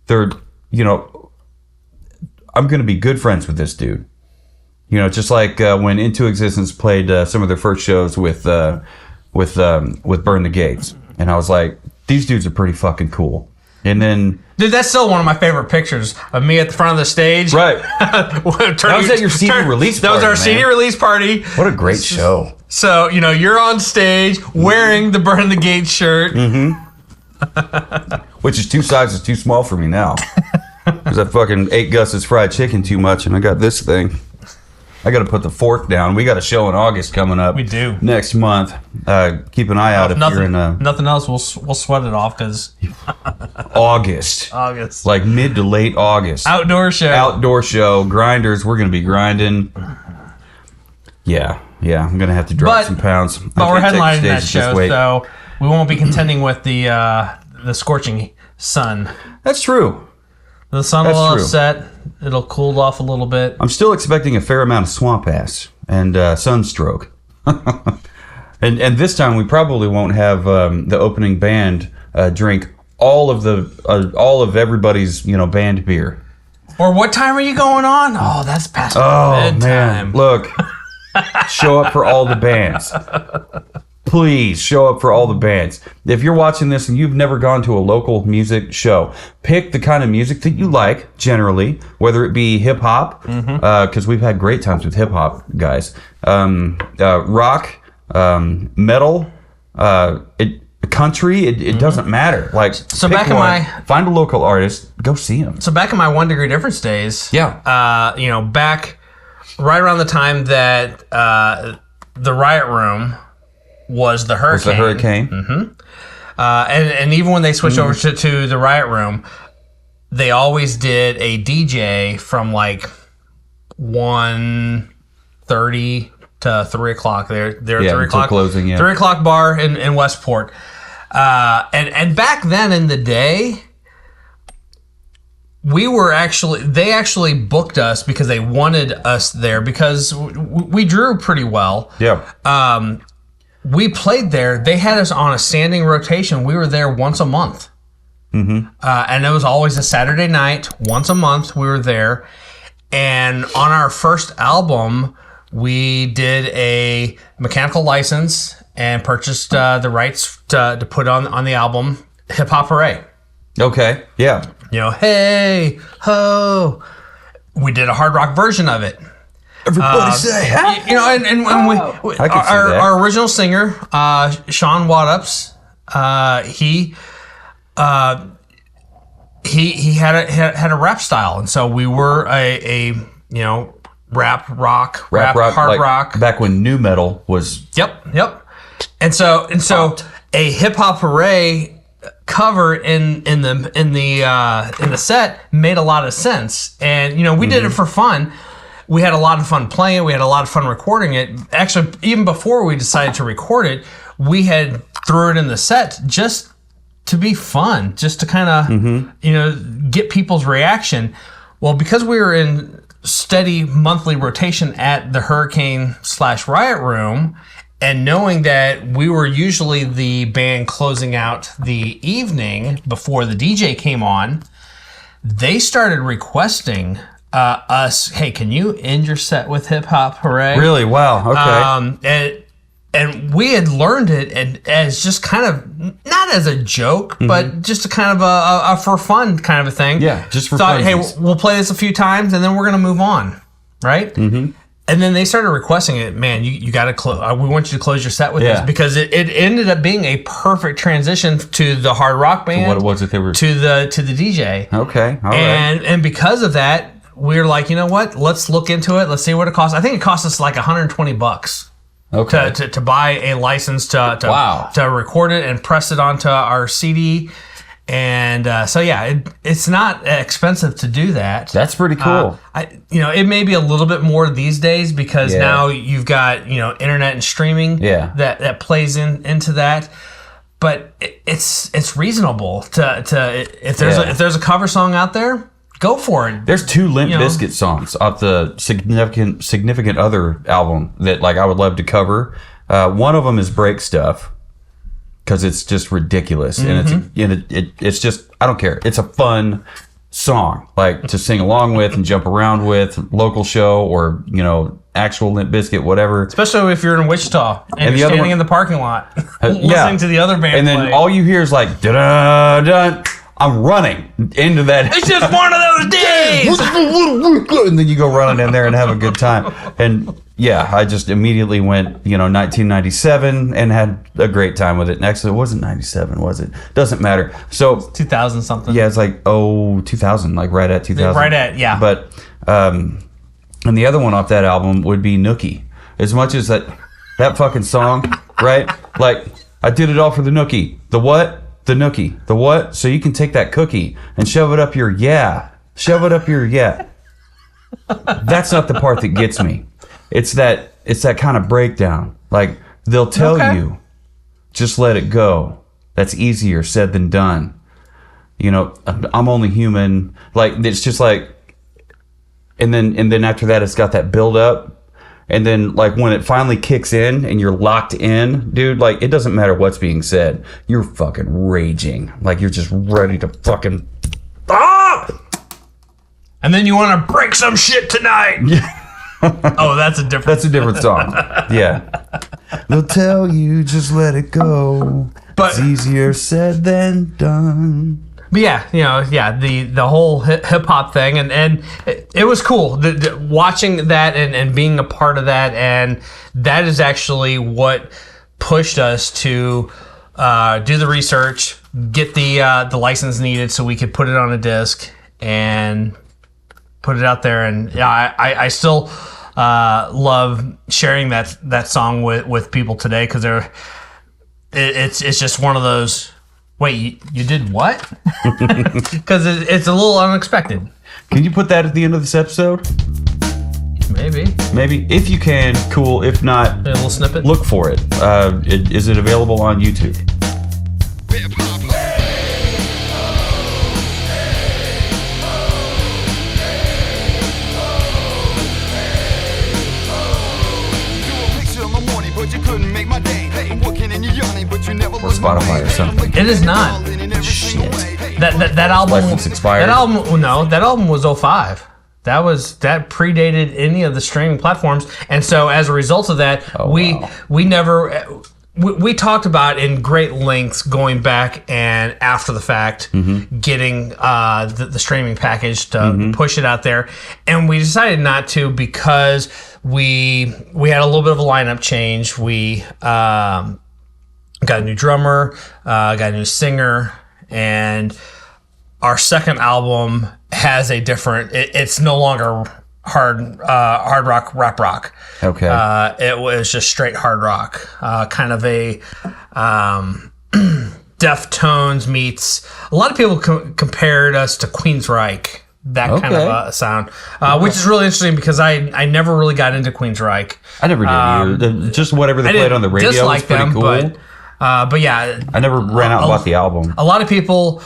They're, I'm going to be good friends with this dude. Just like when Into Existence played some of their first shows with Burn the Gates, and I was like, these dudes are pretty fucking cool. And then, dude, that's still one of my favorite pictures of me at the front of the stage. Right. That was at your CD release party. That was our CD release party. What a great show. So, you're on stage wearing the Burn the Gates shirt. Which is 2 sizes too small for me now. Because I fucking ate Gus's fried chicken too much, and I got this thing. I got to put the fork down. We got a show in August coming up. We do. Next month. Keep an eye out if you're in nothing else, we'll sweat it off because... August. Like mid to late August. Outdoor show. Grinders. We're going to be grinding. Yeah. I'm going to have to drop some pounds. But we're headlining that show, so we won't be contending with the scorching sun. That's true. The sun will set. It'll cool off a little bit. I'm still expecting a fair amount of swamp ass and sunstroke. and this time we probably won't have the opening band drink all of everybody's band beer. Or what time are you going on? Oh, that's past bedtime. Man. Look, show up for all the bands. Please show up for all the bands. If you're watching this and you've never gone to a local music show, pick the kind of music that you like generally, whether it be hip hop, because we've had great times with hip hop guys, rock, metal, country. It doesn't matter. Like, so back in find a local artist, go see them. So back in my 1 Degree Difference days, back right around the time that the Riot Room was the Hurricane. And even when they switched over to the Riot Room, they always did a DJ from like 1:30 to 3 o'clock. They're 3 o'clock closing. 3 o'clock bar in Westport. And back then in the day, they actually booked us because they wanted us there because we drew pretty well. Yeah. We played there. They had us on a standing rotation. We were there once a month. And it was always a Saturday night. Once a month, we were there. And on our first album, we did a mechanical license and purchased the rights to put on the album Hip Hop Hooray. Okay, yeah. Hey, ho. We did a hard rock version of it. Everybody say, our original singer, Sean Wattups, he had a rap style, and so we were a rap rock, Rap rock, hard like rock. back when nu metal was. Yep. And so a hip hop hooray cover in the set made a lot of sense. And we did it for fun. We had a lot of fun playing it. We had a lot of fun recording it. Actually, even before we decided to record it, we had threw it in the set just to be fun, just to kind of get people's reaction. Well, because we were in steady monthly rotation at the Hurricane/Riot Room, and knowing that we were usually the band closing out the evening before the DJ came on, they started requesting us, hey, can you end your set with Hip Hop Hooray? Really? Wow. Okay. And we had learned it as just kind of, not as a joke, but just a kind of a for fun kind of a thing. Yeah, just for fun. fun. Hey, we'll play this a few times and then we're going to move on, right? Mm-hmm. And then they started requesting it. Man, you got to close. We want you to close your set with this, because it ended up being a perfect transition to the hard rock band. What was it they were to the DJ? Okay, all right. And because of that, we were like, you know what? Let's look into it. Let's see what it costs. I think it cost us like $120. Okay. To buy a license to record it and press it onto our CD. And it's not expensive to do that. That's pretty cool. It may be a little bit more these days because now you've got internet and streaming that plays into that. But it's reasonable to if there's a cover song out there, go for it. There's 2 Limp Bizkit songs off the Significant Other album that I would love to cover. One of them is Break Stuff, because it's just ridiculous, and it's just, I don't care. It's a fun song to sing along with and jump around with, local show or actual Limp Bizkit, whatever. Especially if you're in Wichita and you're standing in the parking lot listening to the other band and then play. All you hear is da da da. I'm running into that. It's just one of those days. And then you go running in there and have a good time. And I just immediately went, 1997 and had a great time with it. Next, it wasn't 97, was it? Doesn't matter. So 2000 something. Yeah, it's 2000, right at 2000. Right at, yeah. But and the other one off that album would be Nookie. As much as that fucking song, right? I did it all for the Nookie. The what? The Nookie. The what? So you can take that cookie and shove it up your Shove it up your That's not the part that gets me. It's that kind of breakdown. They'll tell you, just let it go. That's easier said than done. I'm only human. It's just and then after that it's got that build up. And then, when it finally kicks in and you're locked in, dude, it doesn't matter what's being said. You're fucking raging. You're just ready to fucking... Ah! And then you want to break some shit tonight. Oh, that's a different song. Yeah. They'll tell you, just let it go. But it's easier said than done. But the whole hip hop thing, and it was cool watching that and being a part of that, and that is actually what pushed us to do the research, get the license needed so we could put it on a disc and put it out there. And I still love sharing that song with people today, because it's just one of those. Wait, you did what? Because it's a little unexpected. Can you put that at the end of this episode? Maybe. If you can, cool. If not, a little snippet. Look for it. Is it available on YouTube? Or Spotify or something. It is not. Shit. That album. License expired. That album was 05. That predated any of the streaming platforms, and so as a result of that, we never. We talked about in great lengths going back and after the fact, getting the streaming package to push it out there, and we decided not to because we had a little bit of a lineup change. We got a new drummer, got a new singer, and our second album has a different. It's no longer hard rock, rap rock. Okay. It was just straight hard rock, kind of a Deftones meets. A lot of people compared us to Queensryche. That kind of sound, which is really interesting because I never really got into Queensryche. I never did either. Just whatever they played on the radio was pretty cool. But yeah, I never ran out and bought the album. A lot of people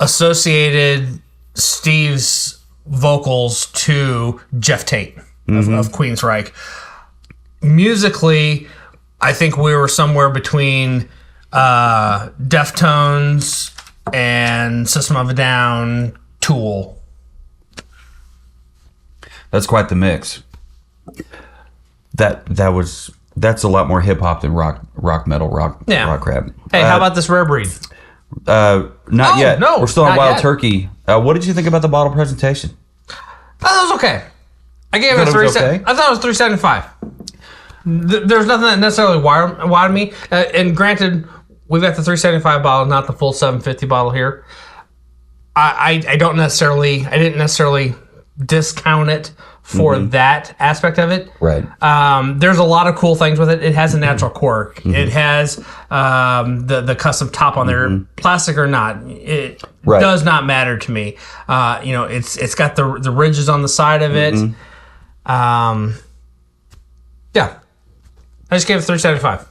associated Steve's vocals to Jeff Tate of Queensryche. Musically, I think we were somewhere between Deftones and System of a Down, Tool. That's quite the mix. That's a lot more hip hop than rock metal, rock rap. Hey, how about this rare breed? Not yet. No, we're still on Wild yet. Turkey. What did you think about the bottle presentation? I thought it was okay. I gave it a 3. Okay? I thought it was 375. There's nothing that necessarily wowed me. And granted, we've got the 375 bottle, not the full 750 bottle here. I didn't necessarily discount it for that aspect of it. Right. There's a lot of cool things with it. It has a natural cork. It has the custom top on there, plastic or not. It does not matter to me. It's got the ridges on the side of it. Yeah. I just gave it 375.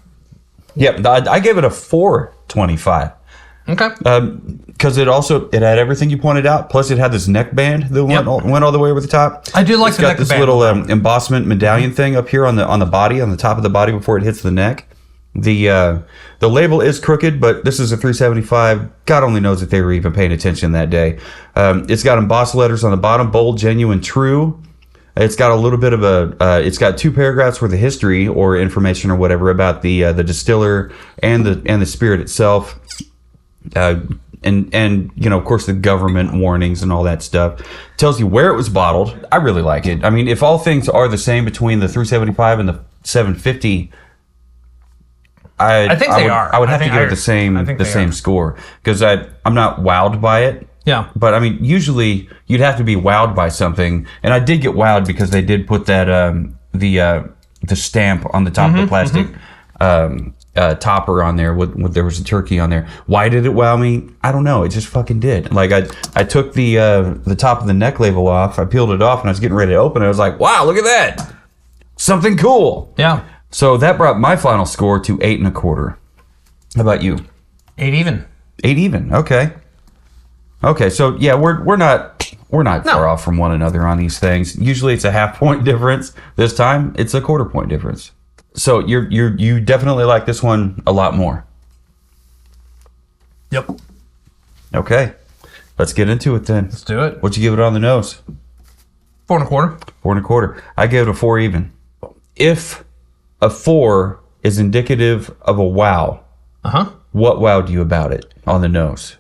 Yep. I gave it a 425. Okay. Because it had everything you pointed out. Plus, it had this neckband that went all the way over the top. I do like the neckband. It's got this little embossment medallion thing up here on the body, on the top of the body before it hits the neck. The label is crooked, but this is a 375. God only knows if they were even paying attention that day. It's got embossed letters on the bottom: bold, genuine, true. It's got a little bit of it's got 2 paragraphs worth of history or information or whatever about the distiller and the spirit itself. And of course the government warnings and all that stuff. Tells you where it was bottled. I really like it. I mean, if all things are the same between the 375 and the 750, I think they are. I would have to give it the same score because I'm not wowed by it. Yeah. But I mean, usually you'd have to be wowed by something, and I did get wowed because they did put that the stamp on the top of the plastic. Topper on there with there was a turkey on there. Why did it wow me? I don't know. It just fucking did. Like I took the top of the neck label off. I peeled it off and I was getting ready to open it. I was like, wow, look at that. Something cool. Yeah. So that brought my final score to 8.25. How about you? 8 even. 8 even. Okay. Okay. So yeah, we're not far off from one another on these things. Usually it's a half point difference. This time it's a quarter point difference. So you definitely like this one a lot more. Yep. Okay. Let's get into it then. Let's do it. What'd you give it on the nose? 4.25. 4.25. I gave it a 4 even. If a 4 is indicative of a wow, what wowed you about it on the nose?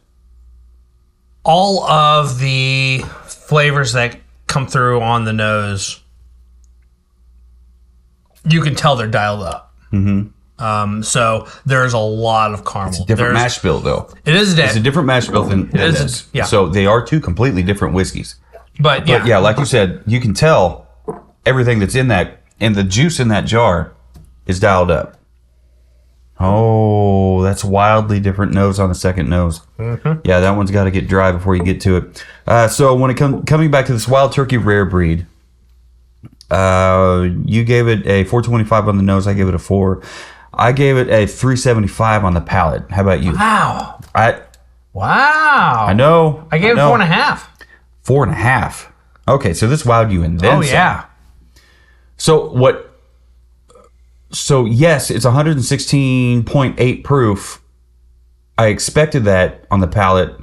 All of the flavors that come through on the nose, you can tell they're dialed up. So there's a lot of caramel. It's a different mash bill, though. It is. It's a different mash bill than this. Yeah. So they are 2 completely different whiskeys. But yeah, like you said, you can tell everything that's in that, and the juice in that jar is dialed up. Oh, that's wildly different nose on the second nose. Yeah, that one's got to get dry before you get to it. So when it coming back to this Wild Turkey rare breed, you gave it a 425 on the nose. I gave it a 4. I gave it a 375 on the palate. How about you? Wow. Wow. I know. I gave it 4.5. 4.5. Okay, so this wowed you and then some. Yeah. So yes, it's 116.8 proof. I expected that on the palate.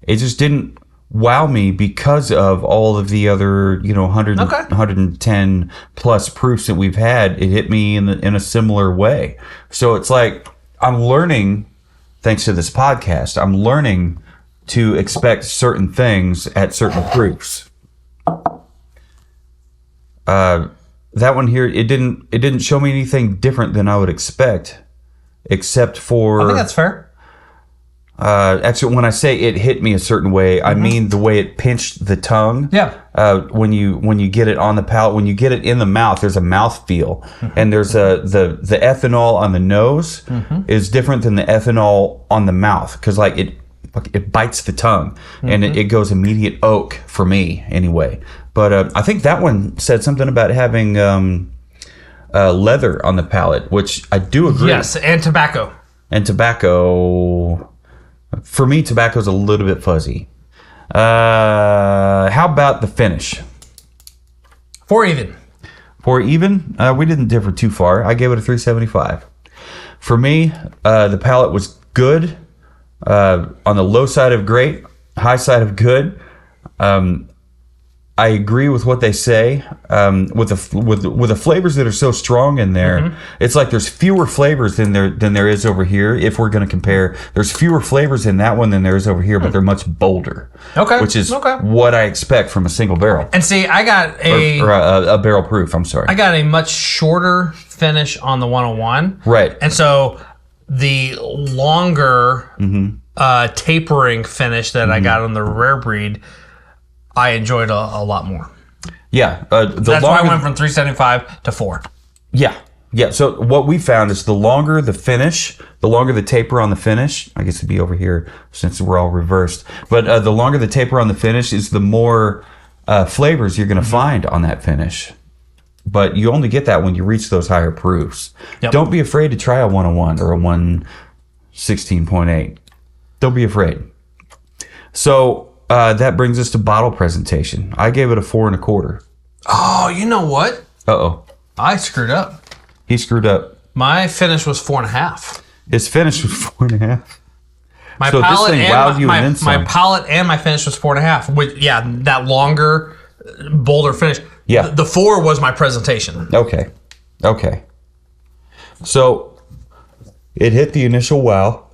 It just didn't wow me because of all of the other, 110 plus proofs that we've had. It hit me in a similar way. So it's like I'm learning, thanks to this podcast, I'm learning to expect certain things at certain proofs. That one here, it didn't show me anything different than I would expect, except for. I think that's fair. Actually, when I say it hit me a certain way, I mean the way it pinched the tongue. Yeah. When you get it on the palate, when you get it in the mouth, there's a mouth feel, and there's the ethanol on the nose is different than the ethanol on the mouth because like it bites the tongue and it goes immediate oak for me anyway. But I think that one said something about having leather on the palate, which I do agree. Yes, and tobacco. And tobacco. For me, tobacco's a little bit fuzzy. How about the finish? 4 even. 4 even? We didn't differ too far. I gave it a 375. For me, the palate was good. On the low side of great, high side of good. I agree with what they say. With the flavors that are so strong in there, it's like there's fewer flavors than there is over here. If we're going to compare, there's fewer flavors in that one than there is over here, but they're much bolder. Okay, which is what I expect from a single barrel. And see, I got a barrel proof. I'm sorry. I got a much shorter finish on the 101. Right. And so the longer tapering finish that I got on the rare breed, I enjoyed a lot more. Yeah. That's why I went from 375 to 4. Yeah. Yeah. So what we found is the longer the finish, the longer the taper on the finish, I guess it'd be over here since we're all reversed, but the longer the taper on the finish is the more flavors you're going to find on that finish. But you only get that when you reach those higher proofs. Yep. Don't be afraid to try a 101 or a 116.8. Don't be afraid. So that brings us to bottle presentation. I gave it a 4 1/4. Oh, you know what? Uh-oh. I screwed up. He screwed up. My finish was 4.5. His finish was 4.5. My So this thing wowed you and then some. my palate and my finish was 4.5. Which, yeah, that longer, bolder finish. Yeah. The 4 was my presentation. Okay. So it hit the initial wow.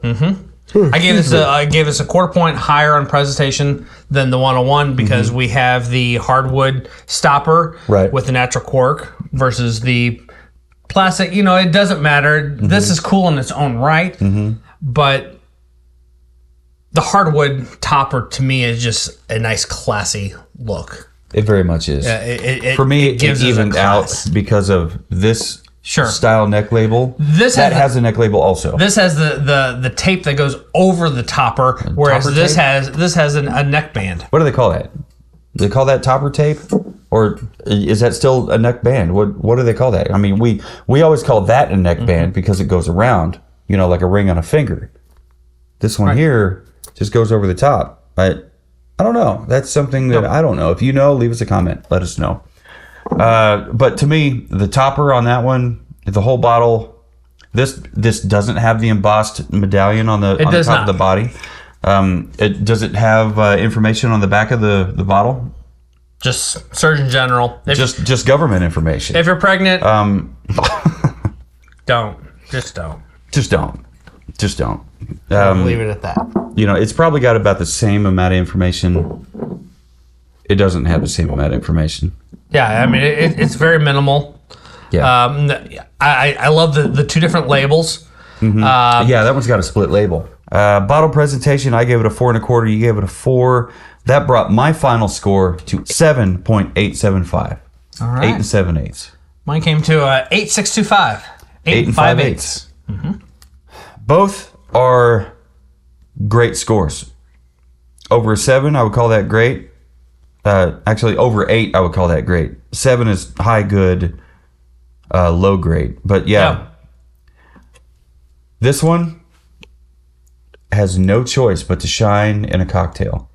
I gave this a 1/4 point higher on presentation than the 101 because we have the hardwood stopper with the natural cork versus the plastic. You know, it doesn't matter. This is cool in its own right, but the hardwood topper to me is just a nice, classy look. It very much is. For me, it evened out because of this style neck label. This has a neck label also. This has the tape that goes over the topper, whereas this has a neck band. What do they call that? Do they call that topper tape, or is that still a neck band? What do they call that? I mean, we always call that a neck band because it goes around, you know, like a ring on a finger. This one here just goes over the top. I don't know. That's something that I don't know. If you know, leave us a comment. Let us know. But to me, the topper on that one, the whole bottle, this doesn't have the embossed medallion on the top of the body. Does it have information on the back of the bottle? Just Surgeon General. Just government information. If you're pregnant, don't. Just don't. Just don't. Leave it at that. You know, it's probably got about the same amount of information. It doesn't have the same amount of information. Yeah, I mean, it's very minimal. Yeah. I love the 2 different labels. Yeah, that one's got a split label. Bottle presentation, I gave it a 4 1/4. You gave it a 4. That brought my final score to 7.875. All right. 8 7/8. Mine came to 8.625. 8 5/8. Both are great scores. Over a 7, I would call that great. Actually, over 8, I would call that great. 7 is high good, low great. But yeah, this one has no choice but to shine in a cocktail.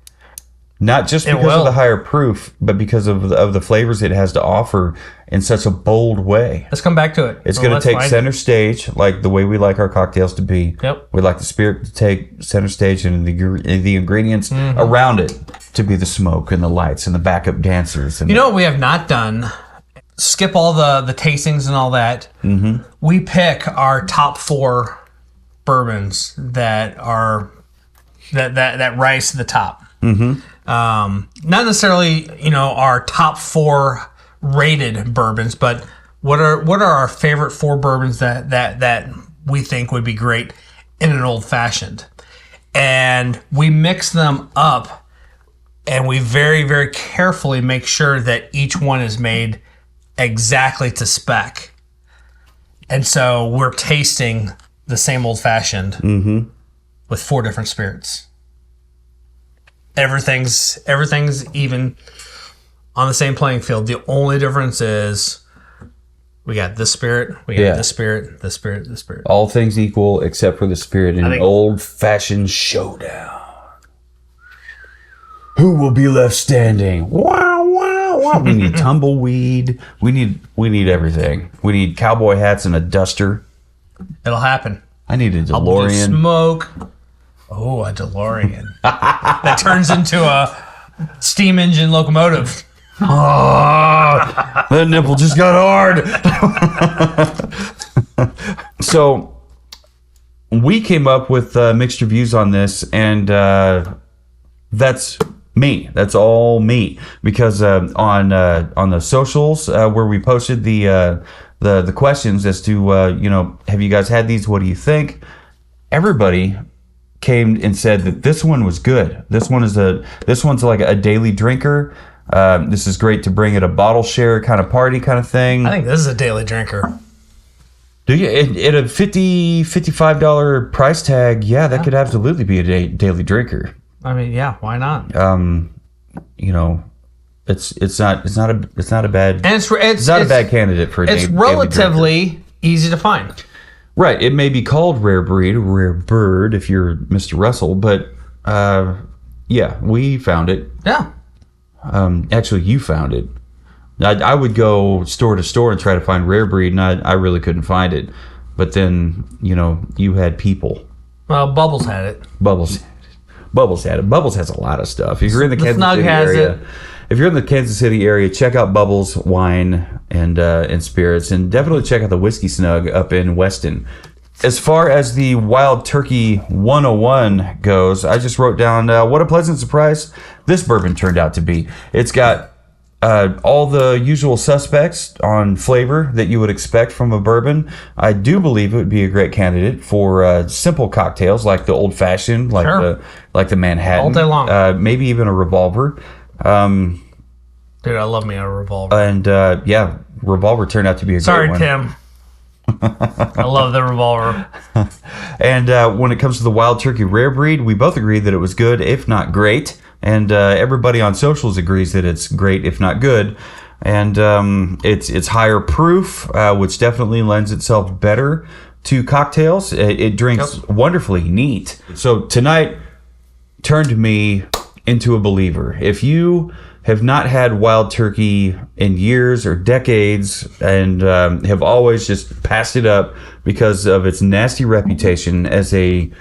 Not just because of the higher proof, but because of the flavors it has to offer in such a bold way. Let's come back to it. It's going to take center stage, like the way we like our cocktails to be. Yep. We like the spirit to take center stage and the ingredients around it to be the smoke and the lights and the backup dancers. And you know what we have not done? Skip all the tastings and all that. We pick our top 4 bourbons that are that rise to the top. Not necessarily, you know, our top 4 rated bourbons, but what are our favorite 4 bourbons that we think would be great in an old fashioned. and we mix them up, and we very, very carefully make sure that each one is made exactly to spec. And so we're tasting the same old fashioned with 4 different spirits. Everything's even on the same playing field. The only difference is we got this spirit, we got this spirit, this spirit, this spirit. All things equal except for the spirit in an old-fashioned showdown. Who will be left standing? Wow, wow, wow. We need tumbleweed. We need everything. We need cowboy hats and a duster. It'll happen. I need a DeLorean. Smoke. Oh, a DeLorean. That turns into a steam engine locomotive. Oh, that nipple just got hard. So we came up with mixed reviews on this, and that's me. That's all me. Because on the socials where we posted the questions as to have you guys had these? What do you think? Everybody came and said that this one was good. This one's like a daily drinker. This is great to bring at a bottle share kind of party kind of thing. I think this is a daily drinker. Do you? At a $55 price tag, that could absolutely be a daily drinker. I mean, yeah, why not? It's not a bad. And it's not a bad candidate for a it's daily relatively easy to find. Right. It may be called rare breed, rare bird if you're Mr. Russell, but we found it. Yeah. Actually, you found it. I would go store to store and try to find rare breed, and I really couldn't find it. But then, you had people. Well, Bubbles had it. Bubbles had it. Bubbles has a lot of stuff. If you're in the Kansas City area, check out Bubbles Wine and Spirits, and definitely check out the Whiskey Snug up in Weston. As far as the Wild Turkey 101 goes, I just wrote down what a pleasant surprise this bourbon turned out to be. It's got all the usual suspects on flavor that you would expect from a bourbon. I do believe it would be a great candidate for simple cocktails like the Old Fashioned, like the Manhattan, all day long. Maybe even a Revolver. Dude, I love me a Revolver. And Revolver turned out to be a great one. Sorry, Tim. I love the Revolver. And when it comes to the Wild Turkey Rare Breed, we both agreed that it was good, if not great. And everybody on socials agrees that it's great, if not good. And it's higher proof, which definitely lends itself better to cocktails. It drinks wonderfully neat. So tonight turned me into a believer. If you have not had Wild Turkey in years or decades and have always just passed it up because of its nasty reputation as a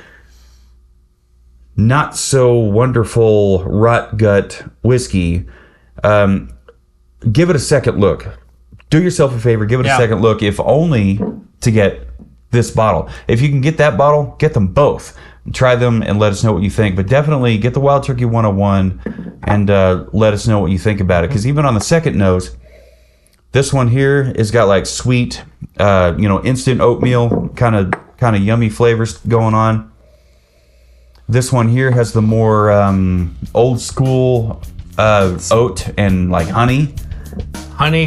not so wonderful rot gut whiskey, give it a second look. Do yourself a favor, give it a second look, if only to get this bottle. If you can get that bottle, get them both. Try them and let us know what you think. But definitely get the Wild Turkey 101 and let us know what you think about it. Because even on the second nose, this one here has got like sweet, instant oatmeal kind of yummy flavors going on. This one here has the more old school oat and like honey,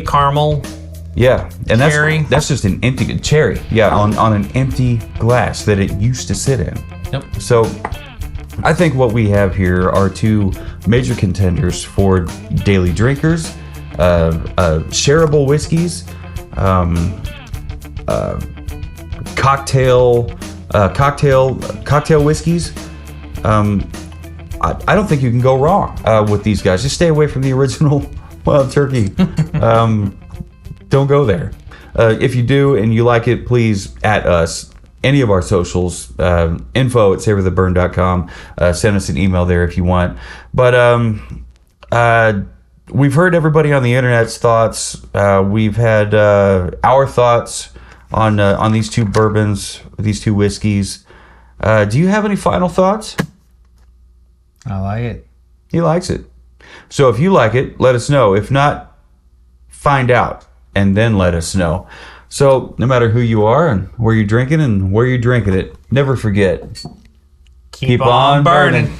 caramel. Yeah, and cherry. That's just an empty cherry. Yeah, on an empty glass that it used to sit in. Yep. So I think what we have here are two major contenders for daily drinkers, shareable whiskeys, cocktail whiskeys. I don't think you can go wrong with these guys. Just stay away from the original Wild Turkey. Don't go there. If you do and you like it, please at us. Any of our socials, info@savortheburn.com. Send us an email there if you want. But we've heard everybody on the internet's thoughts. We've had our thoughts on these two bourbons, these two whiskeys. Do you have any final thoughts? I like it. He likes it. So if you like it, let us know. If not, find out and then let us know. So no matter who you are and where you're drinking it, never forget. Keep on burning.